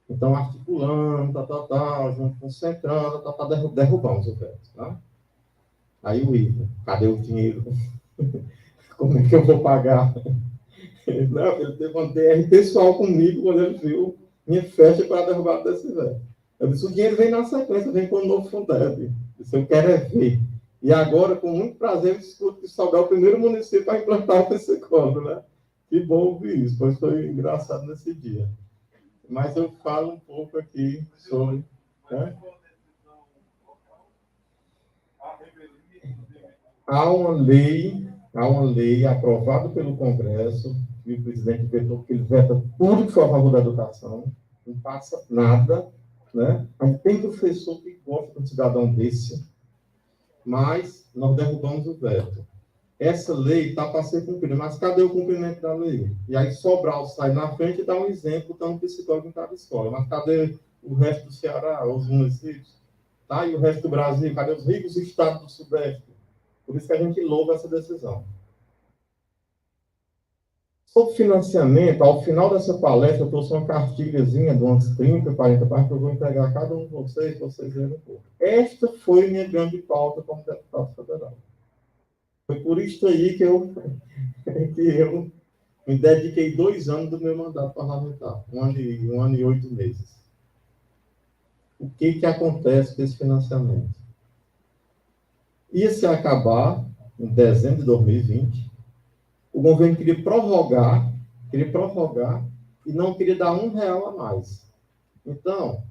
Então, articulando, junto com o Centrão, derrubamos o veto. Tá? Aí o IVA, cadê o dinheiro? Como é que eu vou pagar? Não, ele teve um DR pessoal comigo quando ele viu minha festa para derrubar desse veto. Eu disse, o dinheiro vem na sequência, vem com o novo Fundeb. Isso eu quero é ver. E agora, com muito prazer, eu discuto que Sobral é o primeiro município a implantar o psicólogo, né? Que bom ouvir isso, pois foi engraçado nesse dia. Mas eu falo um pouco aqui sobre... Né? Há uma lei aprovada pelo Congresso, e o presidente vetou, porque ele veta tudo que for a favor da educação, não passa nada, né? Mas tem professor que gosta de um cidadão desse, mas nós derrubamos o veto. Essa lei está para ser cumprida, mas cadê o cumprimento da lei? E aí Sobral sai na frente e dá um exemplo, dá um psicólogo em cada escola. Mas cadê o resto do Ceará, os municípios? Tá? E o resto do Brasil? Cadê os ricos estados do Sudeste? Por isso que a gente louva essa decisão. Sobre financiamento, ao final dessa palestra, eu trouxe uma cartilhazinha de umas 30, 40 páginas que eu vou entregar a cada um de vocês verem um pouco. Esta foi minha grande pauta como deputado federal. Foi por isso aí que eu me dediquei 2 anos do meu mandato parlamentar, 1 ano e 8 meses. O que acontece com esse financiamento? Ia se acabar em dezembro de 2020. O governo queria prorrogar e não queria dar R$1 a mais. Então,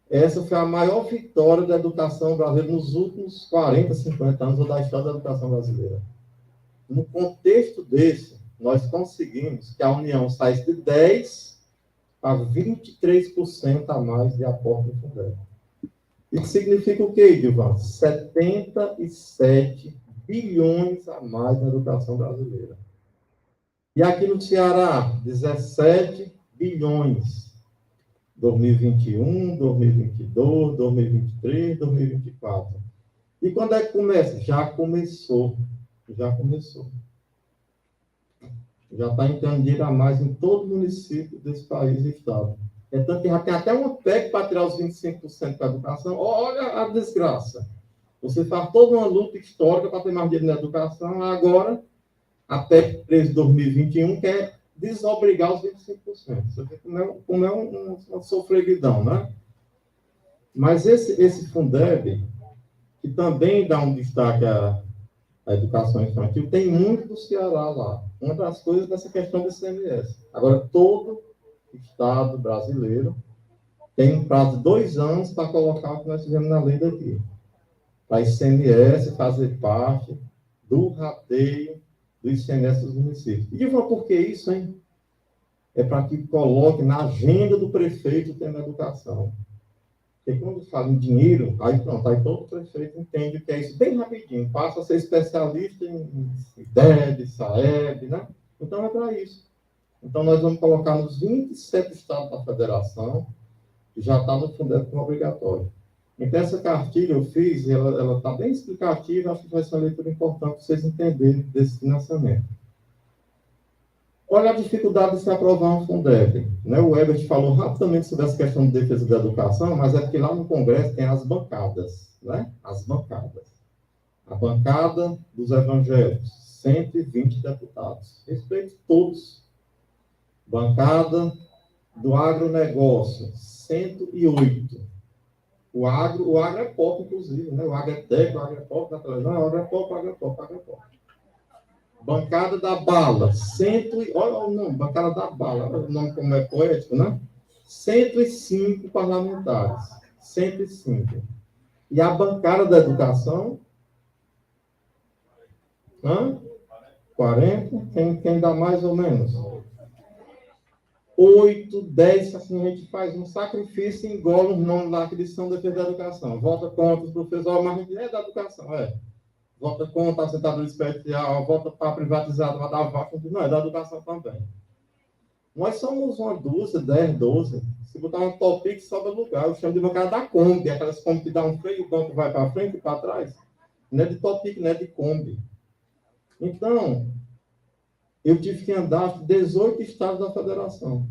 essa foi a maior vitória da educação brasileira nos últimos 40, 50 anos da história da educação brasileira. No contexto desse, nós conseguimos que a União saísse de 10% a 23% a mais de aporte no Fundeb. Isso significa o quê, Gilvan? 77 bilhões a mais na educação brasileira. E aqui no Ceará, 17 bilhões. 2021, 2022, 2023, 2024. E quando é que começa? Já começou. Já está entrando dinheiro a mais em todo município desse país e estado. É tanto que já tem até uma PEC para tirar os 25% para a educação. Olha a desgraça. Você faz toda uma luta histórica para ter mais dinheiro na educação, agora a PEC 13 de 2021 quer desobrigar os 25%. Você vê como é uma sofreguidão, né? Mas esse Fundeb, que também dá um destaque à educação infantil, tem muito do Ceará lá. Uma das coisas dessa questão do ICMS. Agora, todo Estado brasileiro tem um prazo de 2 anos para colocar o que nós fizemos na lei daqui. Para a ICMS fazer parte do rateio do ICMS dos municípios. E por que isso, hein? É para que coloque na agenda do prefeito o tema educação. Porque quando fala em dinheiro, aí pronto, aí todo prefeito entende o que é isso bem rapidinho, passa a ser especialista em IDEB, SAEB, né? Então é para isso. Então nós vamos colocar nos 27 estados da federação, que já está no Fundeb como obrigatório. Então essa cartilha eu fiz, ela está bem explicativa, acho que vai ser uma leitura importante para vocês entenderem desse financiamento. Olha a dificuldade de se aprovar um Fundeb. Né? O Herbert falou rapidamente sobre essa questão de defesa da educação, mas é porque lá no Congresso tem as bancadas. Né? As bancadas. A bancada dos evangélicos, 120 deputados. Respeito todos. Bancada do agronegócio, 108. O agro é pop, inclusive. Né? O agro é técnico, o agro é pop na televisão, o agro é pop, o agro é pop, o agro é pop. Bancada da bala, olha o nome, bancada da bala, olha o nome como é poético, né? 105 parlamentares, 105. E a bancada da educação? 40? Quem dá mais ou menos? 8, 10, assim a gente faz um sacrifício e engola os nomes lá que eles são defesa da educação. Vota contra os professores, mas a gente é da educação, Vota contra a assentadora especial, vota para privatizar, vai dar vaca, não, é da educação também. Nós somos uma dúzia, 10, 12. Se botar um topic, sobra lugar. Eu chamo de bancada da Kombi, aquelas Kombi que dá um freio, o banco vai para frente e para trás. Não é de topic, não é de Kombi. Então, eu tive que andar 18 estados da federação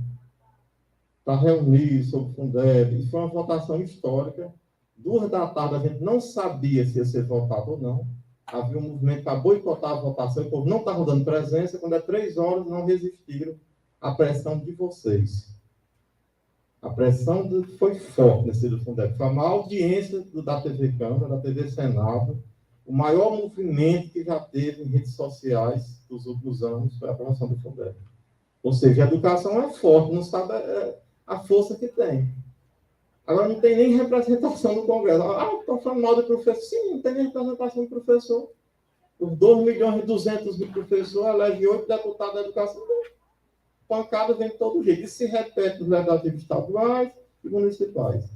para reunir sobre o Fundeb. E foi uma votação histórica. 2 da tarde, a gente não sabia se ia ser votado ou não. Havia um movimento para boicotar a votação, o povo não estava dando presença, quando é 3 horas, não resistiram à pressão de vocês. A pressão foi forte nesse do Fundeb. Foi a maior audiência da TV Câmara, da TV Senado, o maior movimento que já teve em redes sociais dos últimos anos foi a aprovação do Fundeb. Ou seja, a educação é forte, não sabe a força que tem. Agora não tem nem representação no Congresso. Estão falando mal do professor. Sim, não tem nem representação do professor. Os 2.200.000 professores elegem 8 deputados da educação. Pancada vem de todo jeito. Isso se repete nos legislativos estaduais e municipais.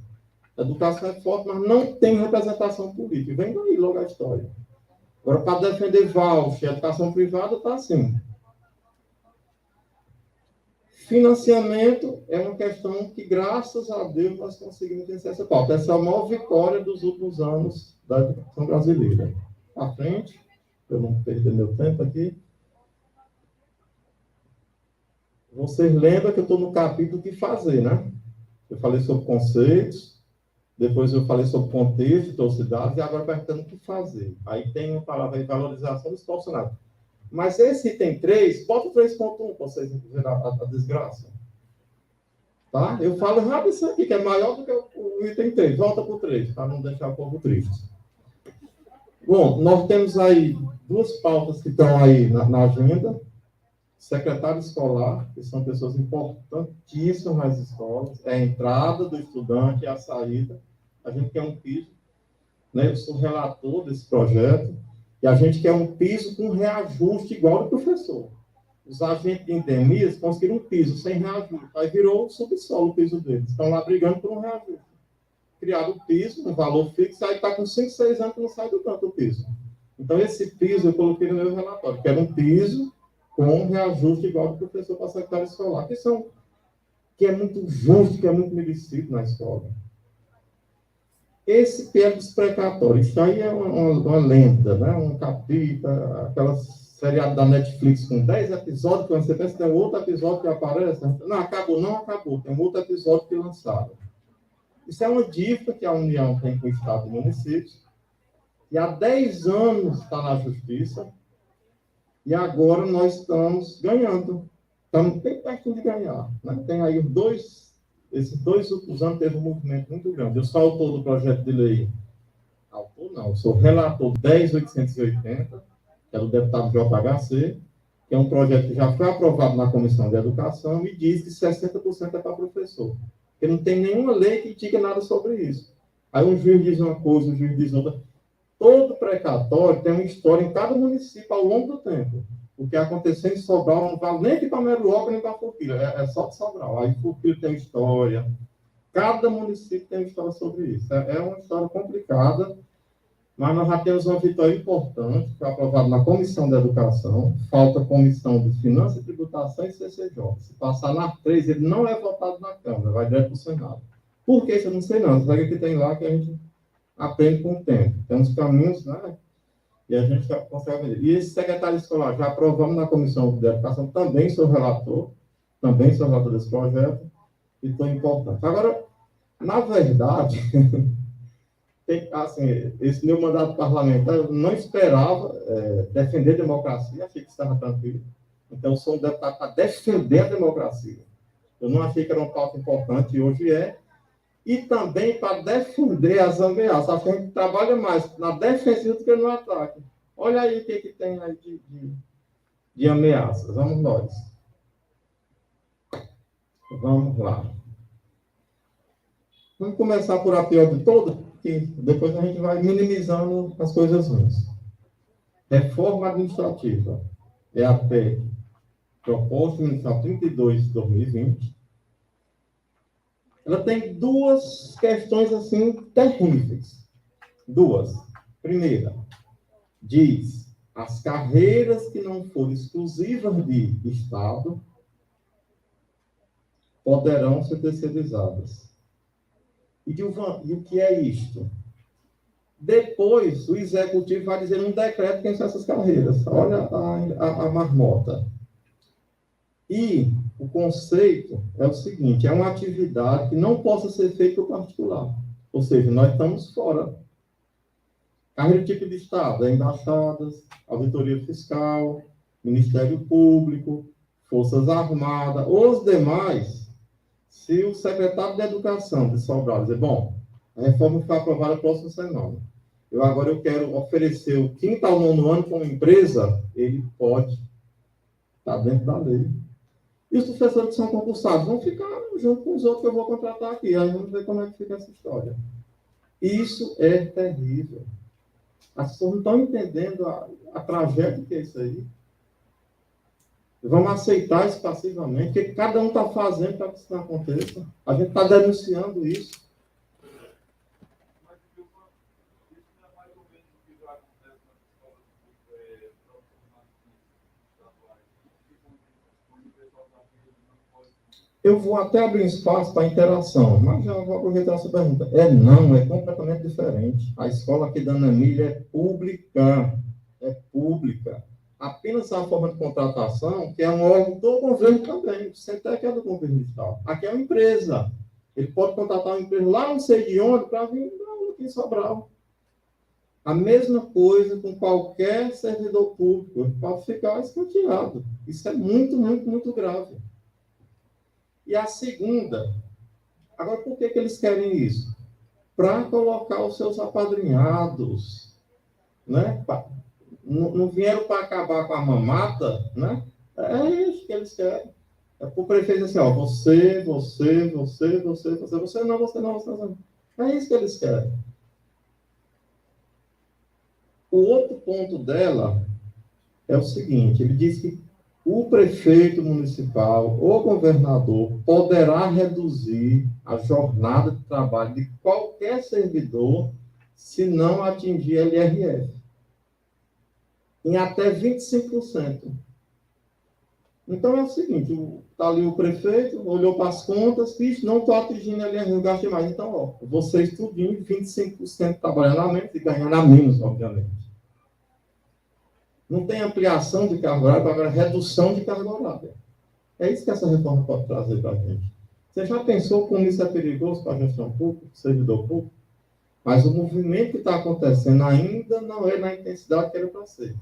A educação é forte, mas não tem representação política. Vem daí logo a história. Agora, para defender voucher, a educação privada está assim. Financiamento é uma questão que, graças a Deus, nós conseguimos vencer essa pauta. Essa é a maior vitória dos últimos anos da educação brasileira. À frente, para eu não perder meu tempo aqui. Vocês lembram que eu estou no capítulo do que fazer, né? Eu falei sobre conceitos, depois eu falei sobre contexto, historicidade, e agora perguntando o que fazer. Aí tem uma palavra aí, valorização dos profissionais. Mas esse item 3, bota o 3.1 para vocês verem a desgraça. Tá? Eu falo rápido isso aqui, que é maior do que o item 3. Volta para o 3, para não deixar o povo triste. Bom, nós temos aí 2 pautas que estão aí na agenda. Secretário escolar, que são pessoas importantíssimas nas escolas. É a entrada do estudante e a saída. A gente quer um piso. Né? Eu sou relator desse projeto. E a gente quer um piso com reajuste igual ao professor. Os agentes de endemias conseguiram um piso sem reajuste. Aí virou subsolo o piso deles. Estão lá brigando por um reajuste. Criaram o piso, um valor fixo, aí está com 5, 6 anos que não sai do canto o piso. Então, esse piso eu coloquei no meu relatório. Quero um piso com um reajuste igual ao professor para a secretária escolar, que que é muito justo, que é muito merecido na escola. Esse que é dos precatórios, isso aí é uma lenda, né? Um capítulo, aquela seriado da Netflix com 10 episódios, que você pensa que tem outro episódio que aparece. Não, acabou. Tem um outro episódio que lançaram. Isso é uma dívida que a União tem com o Estado e municípios, e há 10 anos está na Justiça, e agora nós estamos ganhando. Estamos bem perto de ganhar. Né? Tem aí esses 2 últimos anos teve um movimento muito grande. Eu sou autor do projeto de lei. Autor não, eu sou relator 10.880, que é do deputado JHC, que é um projeto que já foi aprovado na Comissão de Educação e diz que 60% é para professor. Porque não tem nenhuma lei que diga nada sobre isso. Aí um juiz diz uma coisa, um juiz diz outra. Todo precatório tem uma história em cada município ao longo do tempo. O que aconteceu em Sobral não vale nem aqui para Meruoca, nem para Forquilha. É só de Sobral. Aí Forquilha tem história. Cada município tem uma história sobre isso. É uma história complicada, mas nós já temos uma vitória importante, que foi aprovada na Comissão de Educação. Falta a Comissão de Finanças e Tributação e CCJ. Se passar na 3, ele não é votado na Câmara, vai direto para o Senado. Por que isso eu não sei não. Sabe o que tem lá que a gente aprende com o tempo. Tem uns caminhos, né? E a gente consegue ver. E esse secretário escolar, já aprovamos na Comissão de Educação, também sou relator desse projeto, e tão importante. Agora, na verdade, assim, esse meu mandato parlamentar, eu não esperava defender a democracia, achei que estava tranquilo. Então, eu sou um deputado para defender a democracia. Eu não achei que era uma pauta importante, e hoje é. E também para defender as ameaças. Acho que a gente trabalha mais na defensiva do que no ataque. Olha aí o que tem aí de ameaças. Vamos nós. Vamos lá. Vamos começar por a pior de todas, que depois a gente vai minimizando as coisas ruins. Reforma administrativa. É a PEC proposta ministerial 32 de 2020. Ela tem 2 questões, assim, terríveis. 2. Primeira, diz, as carreiras que não forem exclusivas de Estado poderão ser terceirizadas. E o que é isto? Depois, o Executivo vai dizer um decreto quem são essas carreiras. Olha a marmota. E o conceito é o seguinte, é uma atividade que não possa ser feita por particular. Ou seja, nós estamos fora. Carreira tipo de Estado, embaixadas, auditoria fiscal, Ministério Público, Forças Armadas, os demais, se o secretário de Educação de Sobral dizer, bom, a reforma foi aprovada no próximo semana, agora eu quero oferecer o 5º ao 9º ano como empresa, ele pode estar dentro da lei. E os professores que são concursados vão ficar junto com os outros que eu vou contratar aqui. Aí vamos ver como é que fica essa história. Isso é terrível. As pessoas não estão entendendo a tragédia que é isso aí. Vamos aceitar isso passivamente, porque cada um está fazendo para que isso não aconteça. A gente está denunciando isso. Eu vou até abrir espaço para interação, mas já vou aproveitar essa pergunta. Não, é completamente diferente. A escola aqui da Ana Emília é pública. É pública. Apenas a forma de contratação, que é um órgão do governo também. O CETEC é do governo do Estado. Aqui é uma empresa. Ele pode contratar uma empresa lá não sei de onde para vir aqui em Sobral. A mesma coisa com qualquer servidor público. Ele pode ficar escanteado. Isso é muito, muito, muito grave. E a segunda, agora por que eles querem isso? Para colocar os seus apadrinhados, né? Não vieram para acabar com a mamata, né? É isso que eles querem. É para o prefeito assim, ó, você não. É isso que eles querem. O outro ponto dela é o seguinte, ele diz que o prefeito municipal ou governador poderá reduzir a jornada de trabalho de qualquer servidor se não atingir a LRF em até 25%. Então é o seguinte, está ali o prefeito, olhou para as contas, disse, não estou atingindo ali, não gastei mais. Então, ó, vocês tudinho, 25% trabalhando a menos e ganhando a menos, obviamente. Não tem ampliação de carga horária, para redução de carga horária. É isso que essa reforma pode trazer para a gente. Você já pensou como isso é perigoso para a gestão pública, servidor público? Mas o movimento que está acontecendo ainda não é na intensidade que era para ser.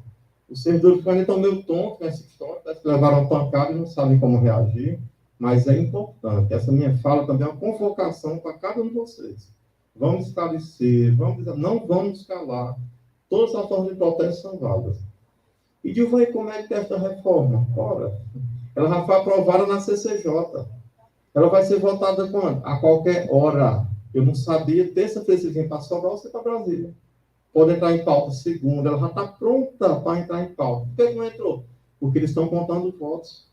Os servidores ainda estão meio tontos nessa história, levaram pancada e não sabem como reagir, mas é importante. Essa minha fala também é uma convocação para cada um de vocês. Vamos esclarecer, não vamos calar. Todas as formas de proteção são válidas. E de como é que é esta reforma? Ora, ela já foi aprovada na CCJ. Ela vai ser votada quando? A qualquer hora. Eu não sabia, terça-feira você vem para Sobral, você para Brasília. Pode entrar em pauta segunda, ela já está pronta para entrar em pauta. Por que não entrou? Porque eles estão contando votos.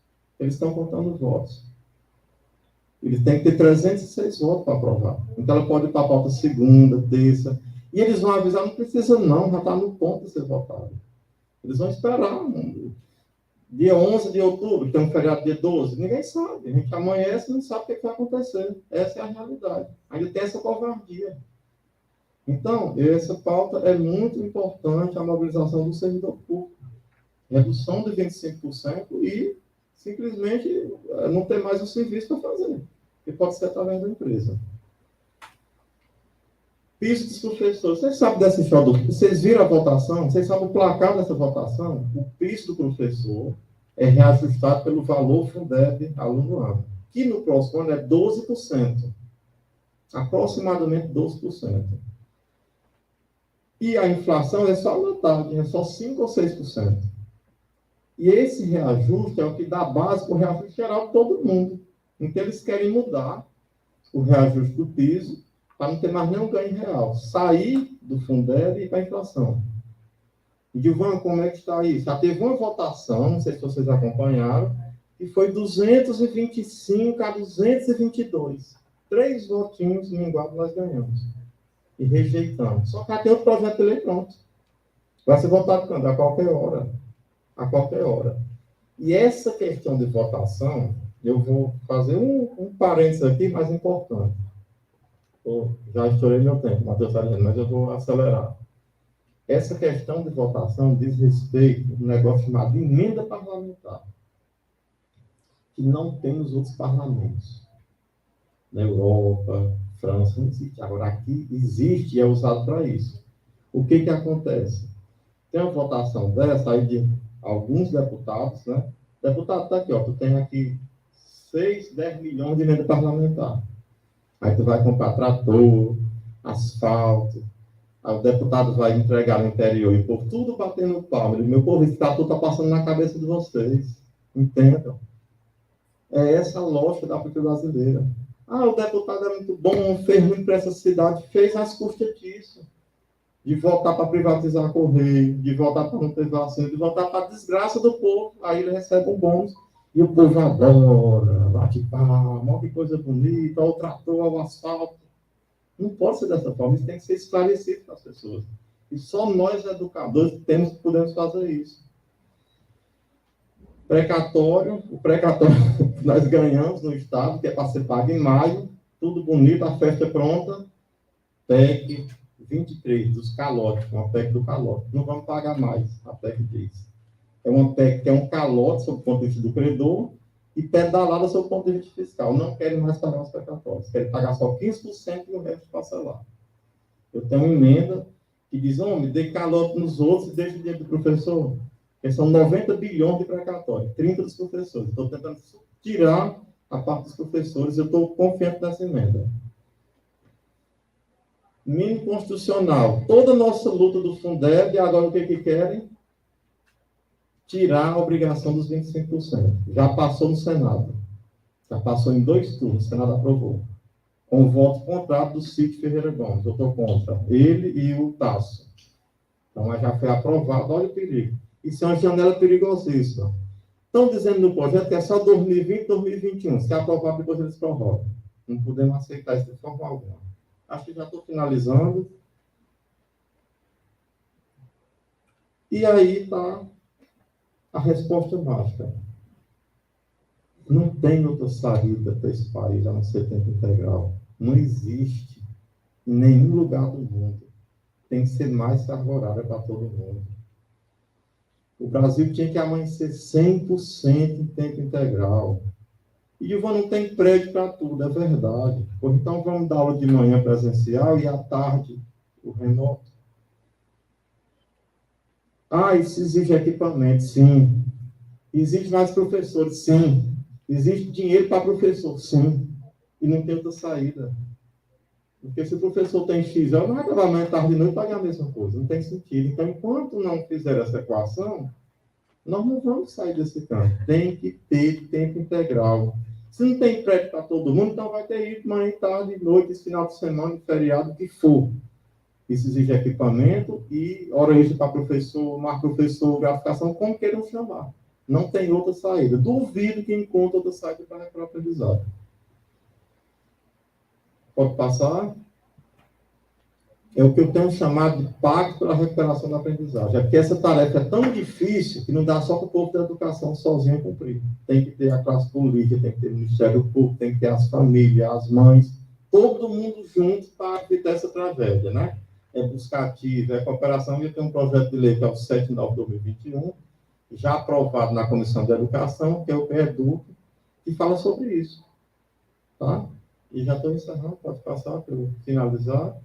Eles têm que ter 306 votos para aprovar. Então ela pode ir para a pauta segunda, terça. E eles vão avisar, não precisa não, já está no ponto de ser votado. Eles vão esperar. Dia 11 de outubro, tem um feriado dia 12, ninguém sabe. A gente amanhece e não sabe o que vai acontecer. Essa é a realidade. Ainda tem essa covardia. Então, essa pauta é muito importante, a mobilização do servidor público. Redução de 25% e simplesmente não ter mais o serviço para fazer. Que pode ser através da empresa. Piso dos professores. Vocês sabem dessa história? Vocês viram a votação? Vocês sabem o placar dessa votação? O piso do professor é reajustado pelo valor Fundeb aluno ano, que no próximo ano é 12%. Aproximadamente 12%. E a inflação é só metade, é só 5% ou 6%. E esse reajuste é o que dá base para o reajuste geral de todo mundo. Então, eles querem mudar o reajuste do piso para não ter mais nenhum ganho real. Sair do Fundeb e ir para a inflação. E, Gilvan, como é que está isso? Já teve uma votação, não sei se vocês acompanharam, que foi 225 a 222. 3 votinhos minguados nós ganhamos. E rejeitamos. Só que já tem outro projeto de lei pronto. Vai ser votado quando? A qualquer hora. A qualquer hora. E essa questão de votação, eu vou fazer um parênteses aqui mais importante. Já estourei meu tempo, Matheus Sargento, mas eu vou acelerar. Essa questão de votação diz respeito a um negócio chamado emenda parlamentar, que não tem nos outros parlamentos. Na Europa, França, não existe. Agora, aqui existe e é usado para isso. O que acontece? Tem uma votação dessa aí de alguns deputados, né? Deputado está aqui, ó, tu tem aqui 6, 10 milhões de emenda parlamentar. Aí tu vai comprar trator, asfalto, aí o deputado vai entregar no interior e o povo tudo batendo palma. Meu povo, esse trator está passando na cabeça de vocês. Entendam? É essa a lógica da política brasileira. O deputado é muito bom, fez muito para essa cidade, fez às custas disso. De voltar para privatizar a Correio, de voltar para não ter vacina, de voltar para a desgraça do povo. Aí ele recebe um bônus. E o povo adora, bate palma, que coisa bonita, o trator, o asfalto. Não pode ser dessa forma, isso tem que ser esclarecido para as pessoas. E só nós, educadores, podemos fazer isso. O precatório nós ganhamos no Estado, que é para ser pago em maio, tudo bonito, a festa é pronta, PEC 23, dos calotes, uma PEC do calote. Não vamos pagar mais, a PEC diz. É uma PEC que é um calote sob o ponto de vista do credor e pedalada sob o ponto de vista fiscal. Não querem mais pagar os precatórios, querem pagar só 15% e o resto parcelar. Eu tenho uma emenda que diz, homem, dê calote nos outros e deixa o dinheiro do professor. Porque são 90 bilhões de precatórios, 30 dos professores. Estou tentando tirar a parte dos professores, eu estou confiante nessa emenda. Mínimo constitucional. Toda a nossa luta do Fundeb, agora o que querem? Tirar a obrigação dos 25%. Já passou no Senado. Já passou em 2 turnos, o Senado aprovou. Com o voto contrário do Cid Ferreira Gomes. Eu estou contra. Ele e o Tasso. Então, já foi aprovado. Olha o perigo. Isso é uma janela perigosíssima. Estão dizendo no projeto que é só 2020, 2021. Se aprovado, depois eles prorrogam. Não podemos aceitar isso de forma alguma. Acho que já estou finalizando. E aí está a resposta mágica. Não tem outra saída para esse país a não ser tempo integral. Não existe em nenhum lugar do mundo. Tem que ser mais carga horária para todo mundo. O Brasil tinha que amanhecer 100% em tempo integral. E não tem prédio para tudo, é verdade. Ou então vamos dar aula de manhã presencial e à tarde o remoto. Isso exige equipamento, sim. Exige mais professores, sim. Existe dinheiro para professor, sim. E não tem outra saída. Porque se o professor tem X, eu não vai trabalhar manhã, tarde e noite para ganhar a mesma coisa. Não tem sentido. Então, enquanto não fizer essa equação, nós não vamos sair desse campo. Tem que ter tempo integral. Se não tem prédio para todo mundo, então vai ter ir manhã, tarde, noite, esse final de semana, feriado, o que for. Isso exige equipamento e hora extra para professor, mais professor, graficação, como queiram chamar. Não tem outra saída. Duvido que encontre outra saída para a aprendizagem. Pode passar? É o que eu tenho chamado de pacto pela recuperação da aprendizagem. É que essa tarefa é tão difícil que não dá só para o povo da educação sozinho cumprir. Tem que ter a classe política, tem que ter o Ministério Público, tem que ter as famílias, as mães, todo mundo junto para evitar essa tragédia, né? É buscativo, é cooperação. E tem um projeto de lei que é o 79/2021, já aprovado na Comissão de Educação, que é o PEDUC, que fala sobre isso. Tá? E já estou encerrando, pode passar para eu finalizar.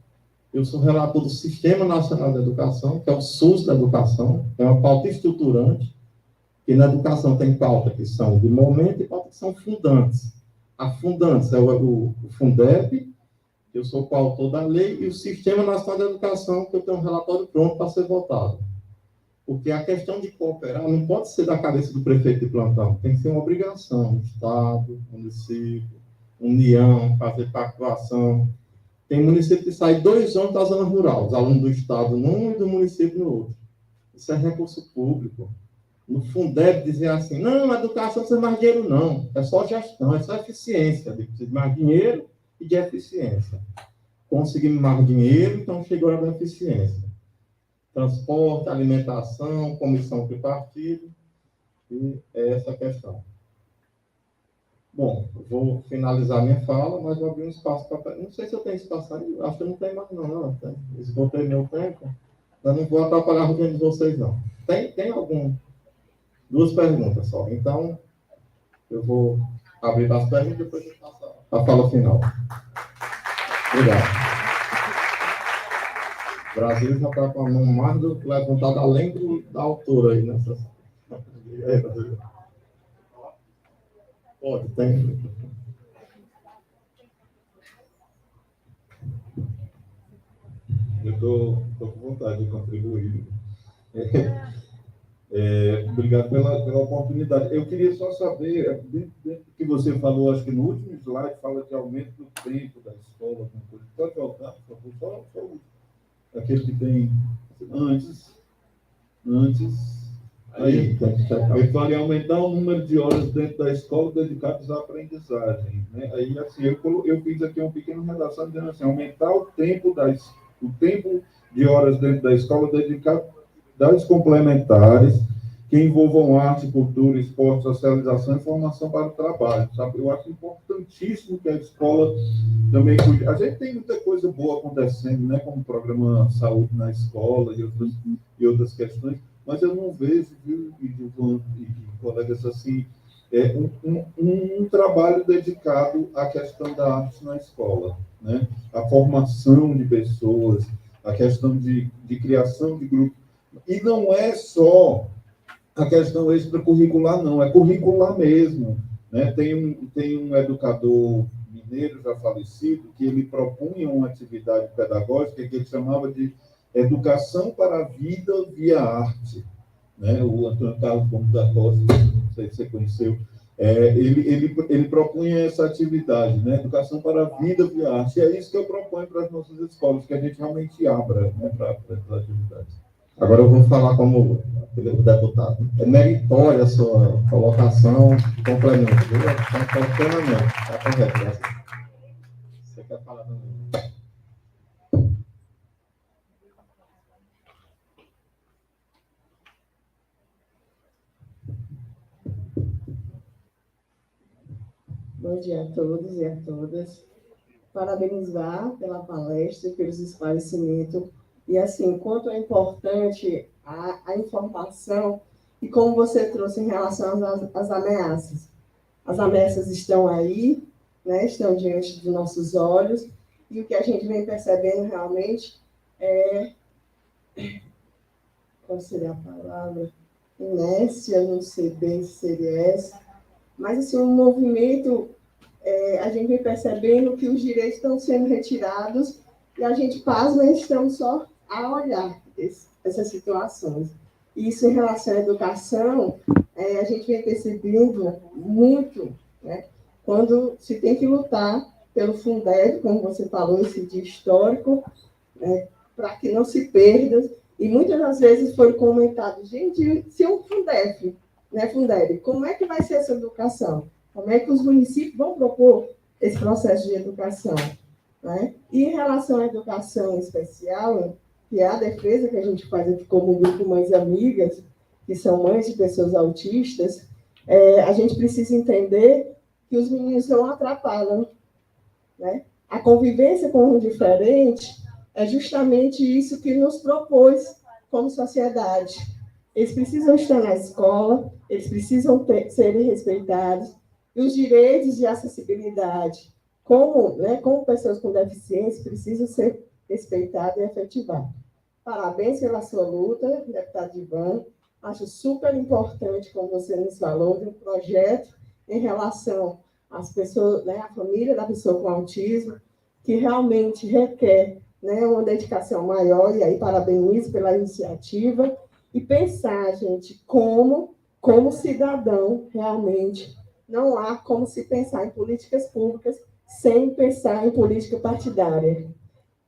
Eu sou relator do Sistema Nacional de Educação, que é o SUS da Educação, é uma pauta estruturante, que na educação tem pautas que são de momento e pautas que são fundantes. A fundantes é o Fundeb, eu sou coautor da lei, e o Sistema Nacional de Educação, que eu tenho um relatório pronto para ser votado. Porque a questão de cooperar não pode ser da cabeça do prefeito de plantão, tem que ser uma obrigação, Estado, município, União, fazer pactuação. Tem município que sai 2 anos da zona rural, os alunos do Estado num e do município no outro. Isso é recurso público. No Fundeb dizer assim, não, a educação não precisa mais dinheiro, não. É só gestão, é só eficiência. Precisa de mais dinheiro e de eficiência. Conseguimos mais dinheiro, então chegou a hora da eficiência. Transporte, alimentação, comissão tripartida, e é essa a questão. Bom, eu vou finalizar minha fala, mas vou abrir um espaço para... Não sei se eu tenho espaço aí, acho que não tem mais não. Esgotei meu tempo, mas não vou atrapalhar o tempo de vocês, não. Tem algum... 2 perguntas só. Então, eu vou abrir as perguntas e depois eu passo a fala final. Obrigado. O Brasil já está com a mão mais levantada além da altura aí nessa... Pode, tem... Eu estou com vontade de contribuir. Obrigado pela oportunidade. Eu queria só saber, dentro do que você falou, acho que no último slide, fala de aumento do tempo da escola. Pode voltar, por favor? Só aquele que tem antes. Aí, eu falei aumentar o número de horas dentro da escola dedicadas à aprendizagem. Né? Aí, assim, eu fiz aqui uma pequena redação dizendo assim, aumentar o tempo de horas dentro da escola dedicado das complementares que envolvam arte, cultura, esporte, socialização e formação para o trabalho. Sabe? Eu acho importantíssimo que a escola também cuide. A gente tem muita coisa boa acontecendo, né? Como o programa Saúde na Escola e outras questões, mas eu não vejo, viu, e colegas assim, um trabalho dedicado à questão da arte na escola, né? A formação de pessoas, a questão de criação de grupos. E não é só a questão extracurricular, não, é curricular mesmo. Né? Tem um educador mineiro já falecido que ele propunha uma atividade pedagógica que ele chamava de educação para a vida via arte. Né? O Antônio Carlos Gomes da Costa, não sei se você conheceu, ele propunha essa atividade, né? Educação para a vida via arte. E é isso que eu proponho para as nossas escolas, que a gente realmente abra, né, para essas atividades. Agora eu vou falar como deputado. É meritória a sua colocação, complemento, viu? Está plenamente, está correto. Você quer falar também? Bom dia a todos e a todas. Parabenizar pela palestra e pelos esclarecimentos. E, assim, quanto é importante a informação e como você trouxe em relação às ameaças. As ameaças estão aí, né, estão diante dos nossos olhos, e o que a gente vem percebendo realmente é, qual seria a palavra? Inércia, não sei bem se seria essa, mas assim, um movimento, a gente vem percebendo que os direitos estão sendo retirados e a gente pasma e estamos só a olhar essas situações. Isso em relação à educação, a gente vem percebendo muito, né, quando se tem que lutar pelo Fundeb, como você falou, esse dia histórico, né, para que não se perda. E muitas das vezes foi comentado, gente, se o Fundeb, né, Fundeb, como é que vai ser essa educação? Como é que os municípios vão propor esse processo de educação? Né? E em relação à educação especial, que é a defesa que a gente faz aqui como grupo Mães Amigas, que são mães de pessoas autistas, a gente precisa entender que os meninos não atrapalham. Né? A convivência com o diferente é justamente isso que nos propôs como sociedade. Eles precisam estar na escola, eles precisam serem respeitados, e os direitos de acessibilidade, como pessoas com deficiência, precisam ser respeitados e efetivados. Parabéns pela sua luta, deputado Ivan. Acho super importante, como você nos falou, de um projeto em relação às pessoas, né, à família da pessoa com autismo, que realmente requer, né, uma dedicação maior, e aí parabenizo pela iniciativa, e pensar, gente, como cidadão, realmente, não há como se pensar em políticas públicas sem pensar em política partidária.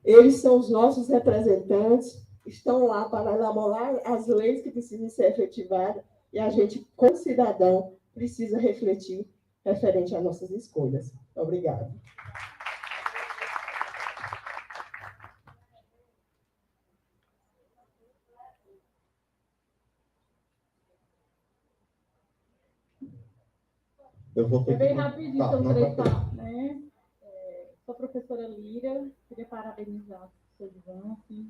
Eles são os nossos representantes, estão lá para elaborar as leis que precisam ser efetivadas, e a gente, como cidadão, precisa refletir referente às nossas escolhas. Obrigada. Eu vou pedir... bem rapidinho, tá, são 3 falas, né? Sou a professora Lira, queria parabenizar o professor Ivan, assim,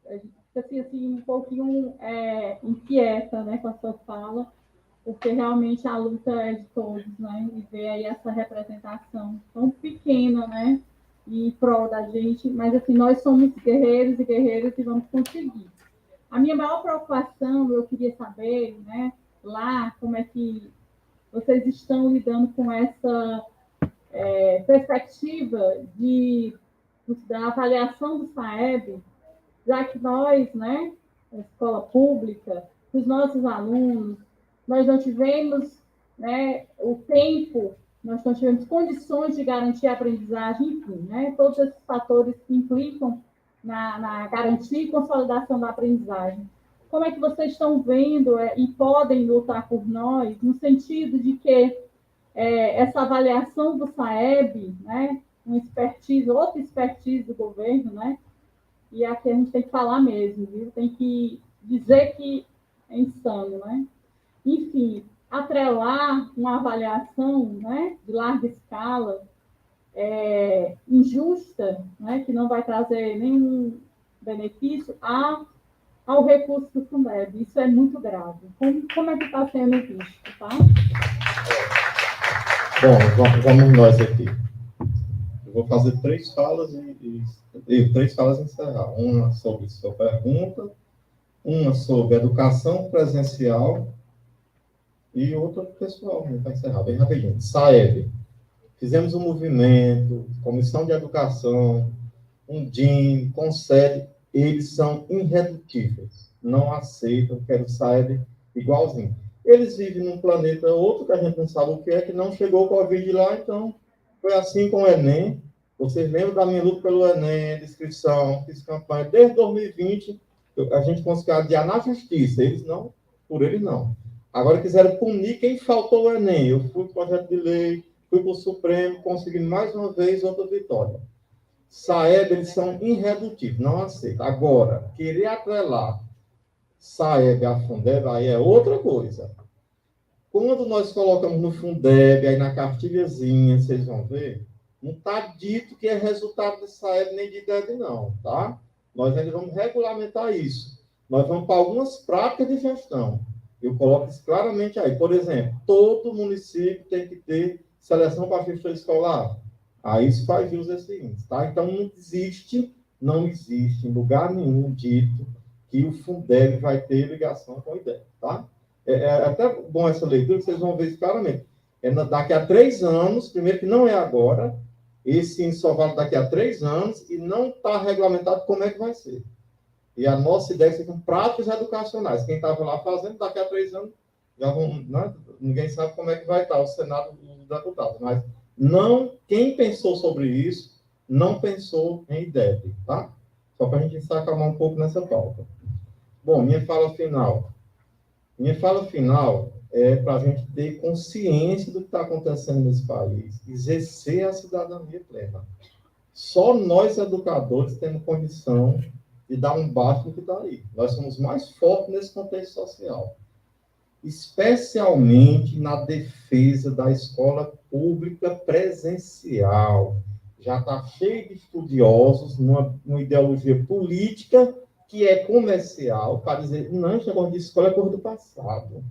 a gente fica assim, um pouquinho inquieta, né, com a sua fala, porque realmente a luta é de todos, né, e ver aí essa representação tão pequena, né, em prol da gente, mas assim, nós somos guerreiros e guerreiras e vamos conseguir. A minha maior preocupação, eu queria saber, né, lá, como é que vocês estão lidando com essa perspectiva da avaliação do SAEB, já que nós, né, a escola pública, os nossos alunos, nós não tivemos, né, o tempo, nós não tivemos condições de garantir a aprendizagem, enfim, né, todos esses fatores que implicam na garantia e consolidação da aprendizagem. Como é que vocês estão vendo e podem lutar por nós, no sentido de que essa avaliação do SAEB, né, outra expertise do governo, né, e aqui a gente tem que falar mesmo, viu? Tem que dizer que é insano, né? Enfim, atrelar uma avaliação, né, de larga escala, injusta, né, que não vai trazer nenhum benefício ao recurso do Fundeb. Isso é muito grave. Como é que está sendo visto, tá? Bom, vamos nós aqui. Eu vou fazer 3 falas e 3 falas encerrar. Uma sobre sua pergunta, uma sobre educação presencial e outra pessoal, para encerrar bem rapidinho. SAEB. Fizemos um movimento, Comissão de Educação, um DIN, CONSED, eles são irredutíveis. Não aceitam, quero SAEB igualzinho. Eles vivem num planeta outro que a gente não sabe o que é, que não chegou o Covid lá, então foi assim com o Enem. Vocês lembram da minha luta pelo Enem, descrição, fiz campanha desde 2020, a gente conseguiu adiar na justiça, eles não, por eles não. Agora quiseram punir quem faltou o Enem. Eu fui para o projeto de lei, fui para o Supremo, consegui mais uma vez outra vitória. SAEB, eles são irredutíveis, não aceito. Agora, querer atrelar SAEB a Fundeb, aí é outra coisa. Quando nós colocamos no Fundeb, aí na cartilhazinha, vocês vão ver, não está dito que é resultado de SAEB nem de IDEB, não, tá? Nós ainda vamos regulamentar isso. Nós vamos para algumas práticas de gestão. Eu coloco isso claramente aí. Por exemplo, todo município tem que ter seleção para gestor escolar. Aí isso faz jus a esse índice, tá? Então, não existe em lugar nenhum dito que o Fundeb vai ter ligação com o IDEB, tá? É até bom essa leitura, que vocês vão ver isso claramente. Daqui a 3 anos, primeiro que não é agora, esse índice só vale daqui a 3 anos e não está regulamentado como é que vai ser. E a nossa ideia é que sejam práticas educacionais. Quem estava lá fazendo, daqui a 3 anos, já vão, né? Ninguém sabe como é que vai estar o Senado dos Deputados. Mas quem pensou sobre isso, não pensou em IDEB, tá? Só para a gente se acalmar um pouco nessa pauta. Bom, minha fala final. Minha fala final é para a gente ter consciência do que está acontecendo nesse país, exercer a cidadania plena. Só nós, educadores, temos condição de dar um bafo no que está aí. Nós somos mais fortes nesse contexto social, especialmente na defesa da escola pública presencial. Já está cheio de estudiosos numa ideologia política que é comercial, para dizer, não, esse negócio de escola é coisa do passado.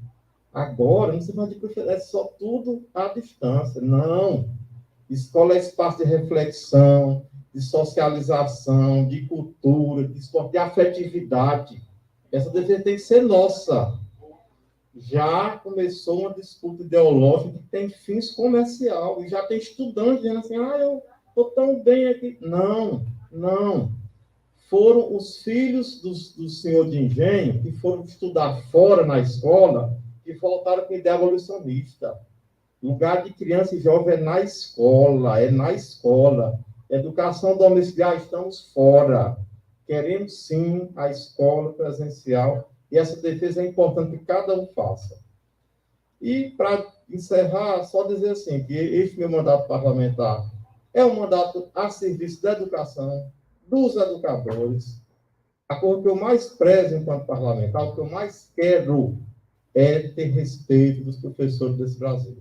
Agora, não se faz de preferência, é só tudo à distância. Não. Escola é espaço de reflexão, de socialização, de cultura, de esporte, de afetividade. Essa defesa tem que ser nossa. Já começou uma disputa ideológica que tem fins comercial, e já tem estudantes dizendo assim, eu estou tão bem aqui. Não. Foram os filhos do senhor de engenho que foram estudar fora na escola e voltaram com ideia abolicionista. Lugar de criança e jovem é na escola, Educação domiciliar, estamos fora. Queremos, sim, a escola presencial, e essa defesa é importante que cada um faça. E, para encerrar, só dizer assim, que este meu mandato parlamentar é um mandato a serviço da educação, dos educadores. A coisa que eu mais prezo enquanto parlamentar, o que eu mais quero é ter respeito dos professores desse Brasil.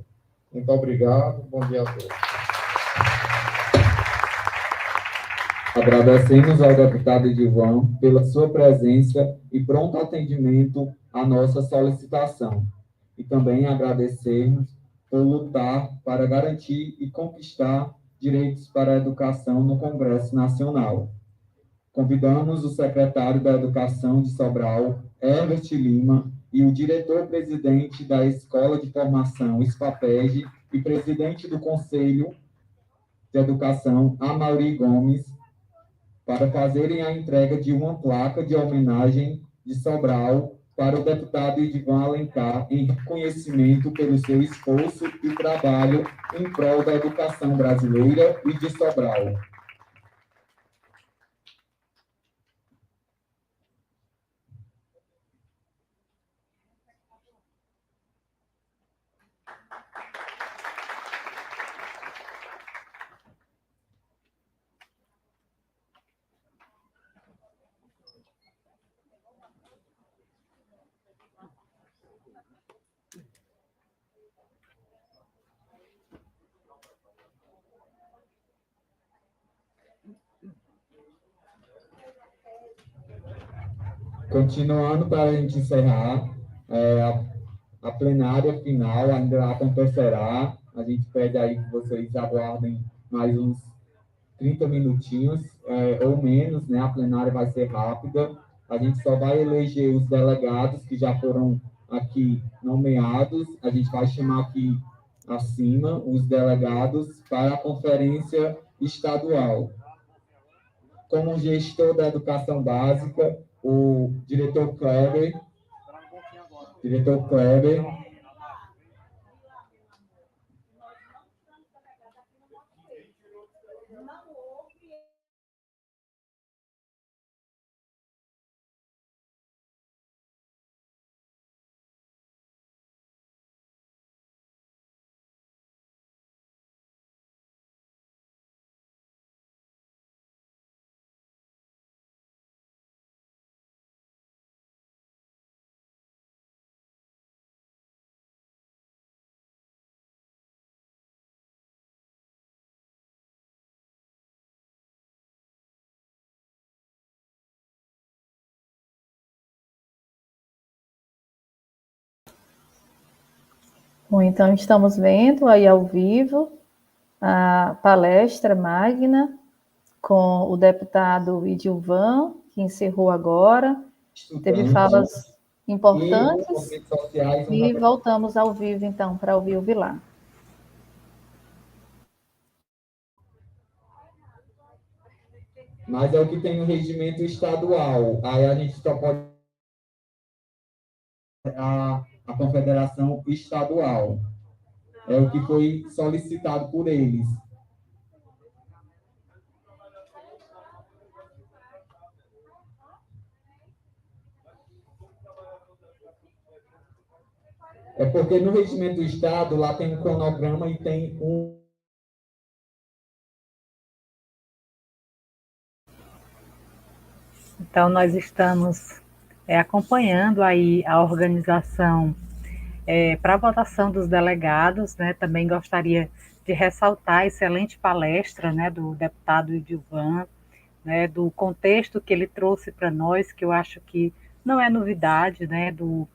Muito obrigado, bom dia a todos. Agradecemos ao deputado Edilvan pela sua presença e pronto atendimento à nossa solicitação. E também agradecemos por lutar para garantir e conquistar direitos para a educação no Congresso Nacional. Convidamos o secretário da Educação de Sobral, Herbert Lima, e o diretor-presidente da Escola de Formação, SPAPEG, e presidente do Conselho de Educação, Amaury Gomes, para fazerem a entrega de uma placa de homenagem de Sobral para o deputado Edilvan Alencar, em reconhecimento pelo seu esforço e trabalho em prol da educação brasileira e de Sobral. Continuando, para a gente encerrar, a plenária final ainda acontecerá. A gente pede aí que vocês aguardem mais uns 30 minutinhos, ou menos, né? A plenária vai ser rápida. A gente só vai eleger os delegados que já foram aqui nomeados. A gente vai chamar aqui acima os delegados para a conferência estadual. Como gestor da educação básica, o diretor Kleber, Bom, então estamos vendo aí ao vivo a palestra magna com o deputado Idilvan, que encerrou agora, teve falas importantes, e voltamos ao vivo, então, para ouvir o Vilar. Mas é o que tem no regimento estadual. Aí a gente só pode a confederação estadual. É o que foi solicitado por eles. É porque no regimento do Estado, lá tem um cronograma e tem um. Então, nós estamos acompanhando aí a organização para a votação dos delegados, né? Também gostaria de ressaltar a excelente palestra, né, do deputado Idilvan, né, do contexto que ele trouxe para nós, que eu acho que não é novidade, né, do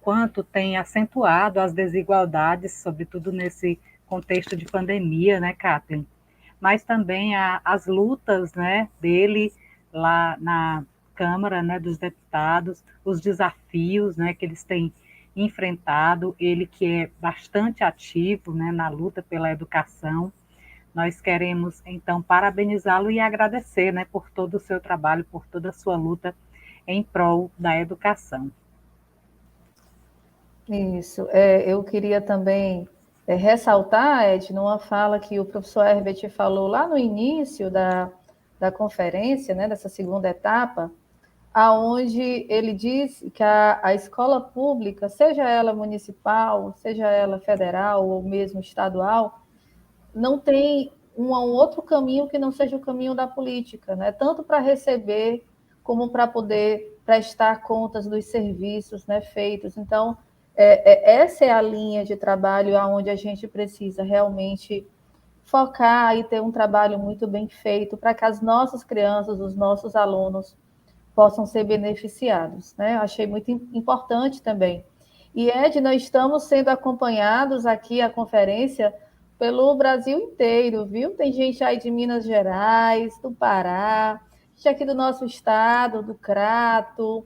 quanto tem acentuado as desigualdades, sobretudo nesse contexto de pandemia, né, Kathleen? Mas também as lutas, né, dele lá na Câmara, né, dos Deputados, os desafios, né, que eles têm enfrentado, ele que é bastante ativo, né, na luta pela educação. Nós queremos, então, parabenizá-lo e agradecer, né, por todo o seu trabalho, por toda a sua luta em prol da educação. Isso. Eu queria também ressaltar, Ed, numa fala que o professor Herbert falou lá no início da conferência, né, dessa segunda etapa, aonde ele diz que a escola pública, seja ela municipal, seja ela federal ou mesmo estadual, não tem um outro caminho que não seja o caminho da política, né? Tanto para receber como para poder prestar contas dos serviços, né, feitos. Então, essa é a linha de trabalho aonde a gente precisa realmente focar e ter um trabalho muito bem feito para que as nossas crianças, os nossos alunos possam ser beneficiados, né? Achei muito importante também. E, Edna, estamos sendo acompanhados aqui, a conferência, pelo Brasil inteiro, viu? Tem gente aí de Minas Gerais, do Pará, gente aqui do nosso estado, do Crato,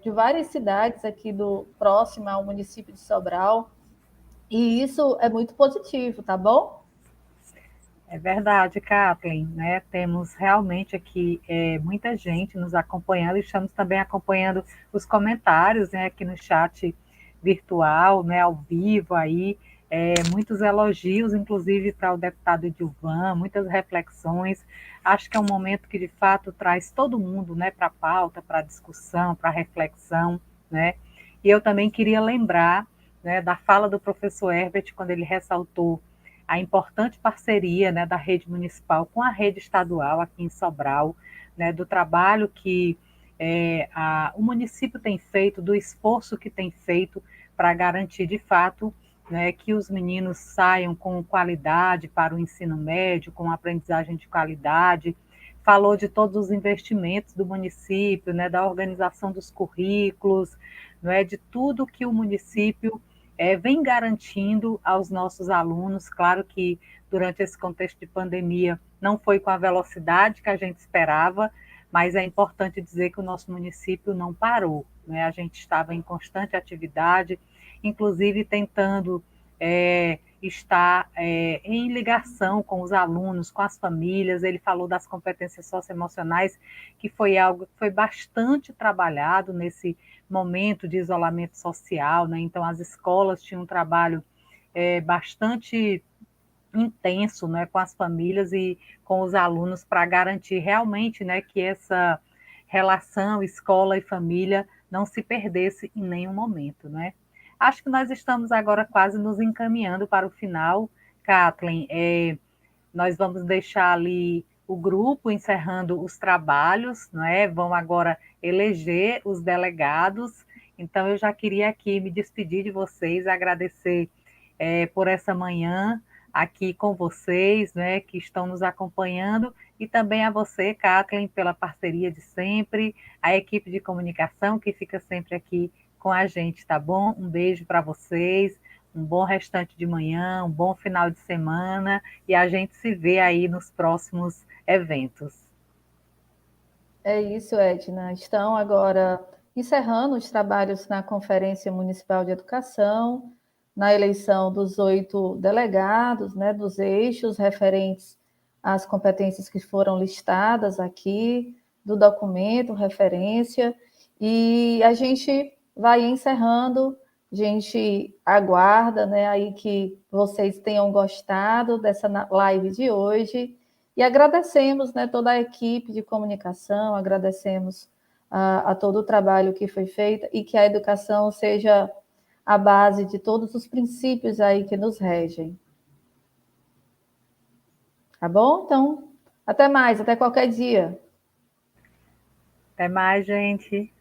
de várias cidades aqui próximo ao município de Sobral. E isso é muito positivo, tá bom? É verdade, Kathleen, né? Temos realmente aqui muita gente nos acompanhando, e estamos também acompanhando os comentários, né, aqui no chat virtual, né, ao vivo aí, muitos elogios, inclusive para o deputado Idilvan, muitas reflexões. Acho que é um momento que de fato traz todo mundo, né, para a pauta, para a discussão, para a reflexão, né? E eu também queria lembrar, né, da fala do professor Herbert, quando ele ressaltou a importante parceria, né, da rede municipal com a rede estadual aqui em Sobral, né, do trabalho que o município tem feito, do esforço que tem feito para garantir, de fato, né, que os meninos saiam com qualidade para o ensino médio, com aprendizagem de qualidade. Falou de todos os investimentos do município, né, da organização dos currículos, não é, de tudo que o município vem garantindo aos nossos alunos. Claro que durante esse contexto de pandemia não foi com a velocidade que a gente esperava, mas é importante dizer que o nosso município não parou, né? A gente estava em constante atividade, inclusive tentando estar em ligação com os alunos, com as famílias. Ele falou das competências socioemocionais, que foi algo que foi bastante trabalhado nesse momento de isolamento social, né? Então, as escolas tinham um trabalho bastante intenso, né, com as famílias e com os alunos para garantir realmente, né, que essa relação escola e família não se perdesse em nenhum momento, né? Acho que nós estamos agora quase nos encaminhando para o final, Kathleen. Nós vamos deixar ali o grupo encerrando os trabalhos, não é? Vão agora eleger os delegados. Então, eu já queria aqui me despedir de vocês, agradecer por essa manhã aqui com vocês, né, que estão nos acompanhando, e também a você, Kathleen, pela parceria de sempre, a equipe de comunicação que fica sempre aqui com a gente, tá bom? Um beijo para vocês, um bom restante de manhã, um bom final de semana, e a gente se vê aí nos próximos eventos. É isso, Edna. Estão agora encerrando os trabalhos na Conferência Municipal de Educação, na eleição dos 8 delegados, né, dos eixos referentes às competências que foram listadas aqui, do documento, referência, e a gente vai encerrando, a gente aguarda, né, aí que vocês tenham gostado dessa live de hoje, e agradecemos, né, toda a equipe de comunicação, agradecemos a todo o trabalho que foi feito e que a educação seja a base de todos os princípios aí que nos regem. Tá bom? Então, até mais, até qualquer dia. Até mais, gente.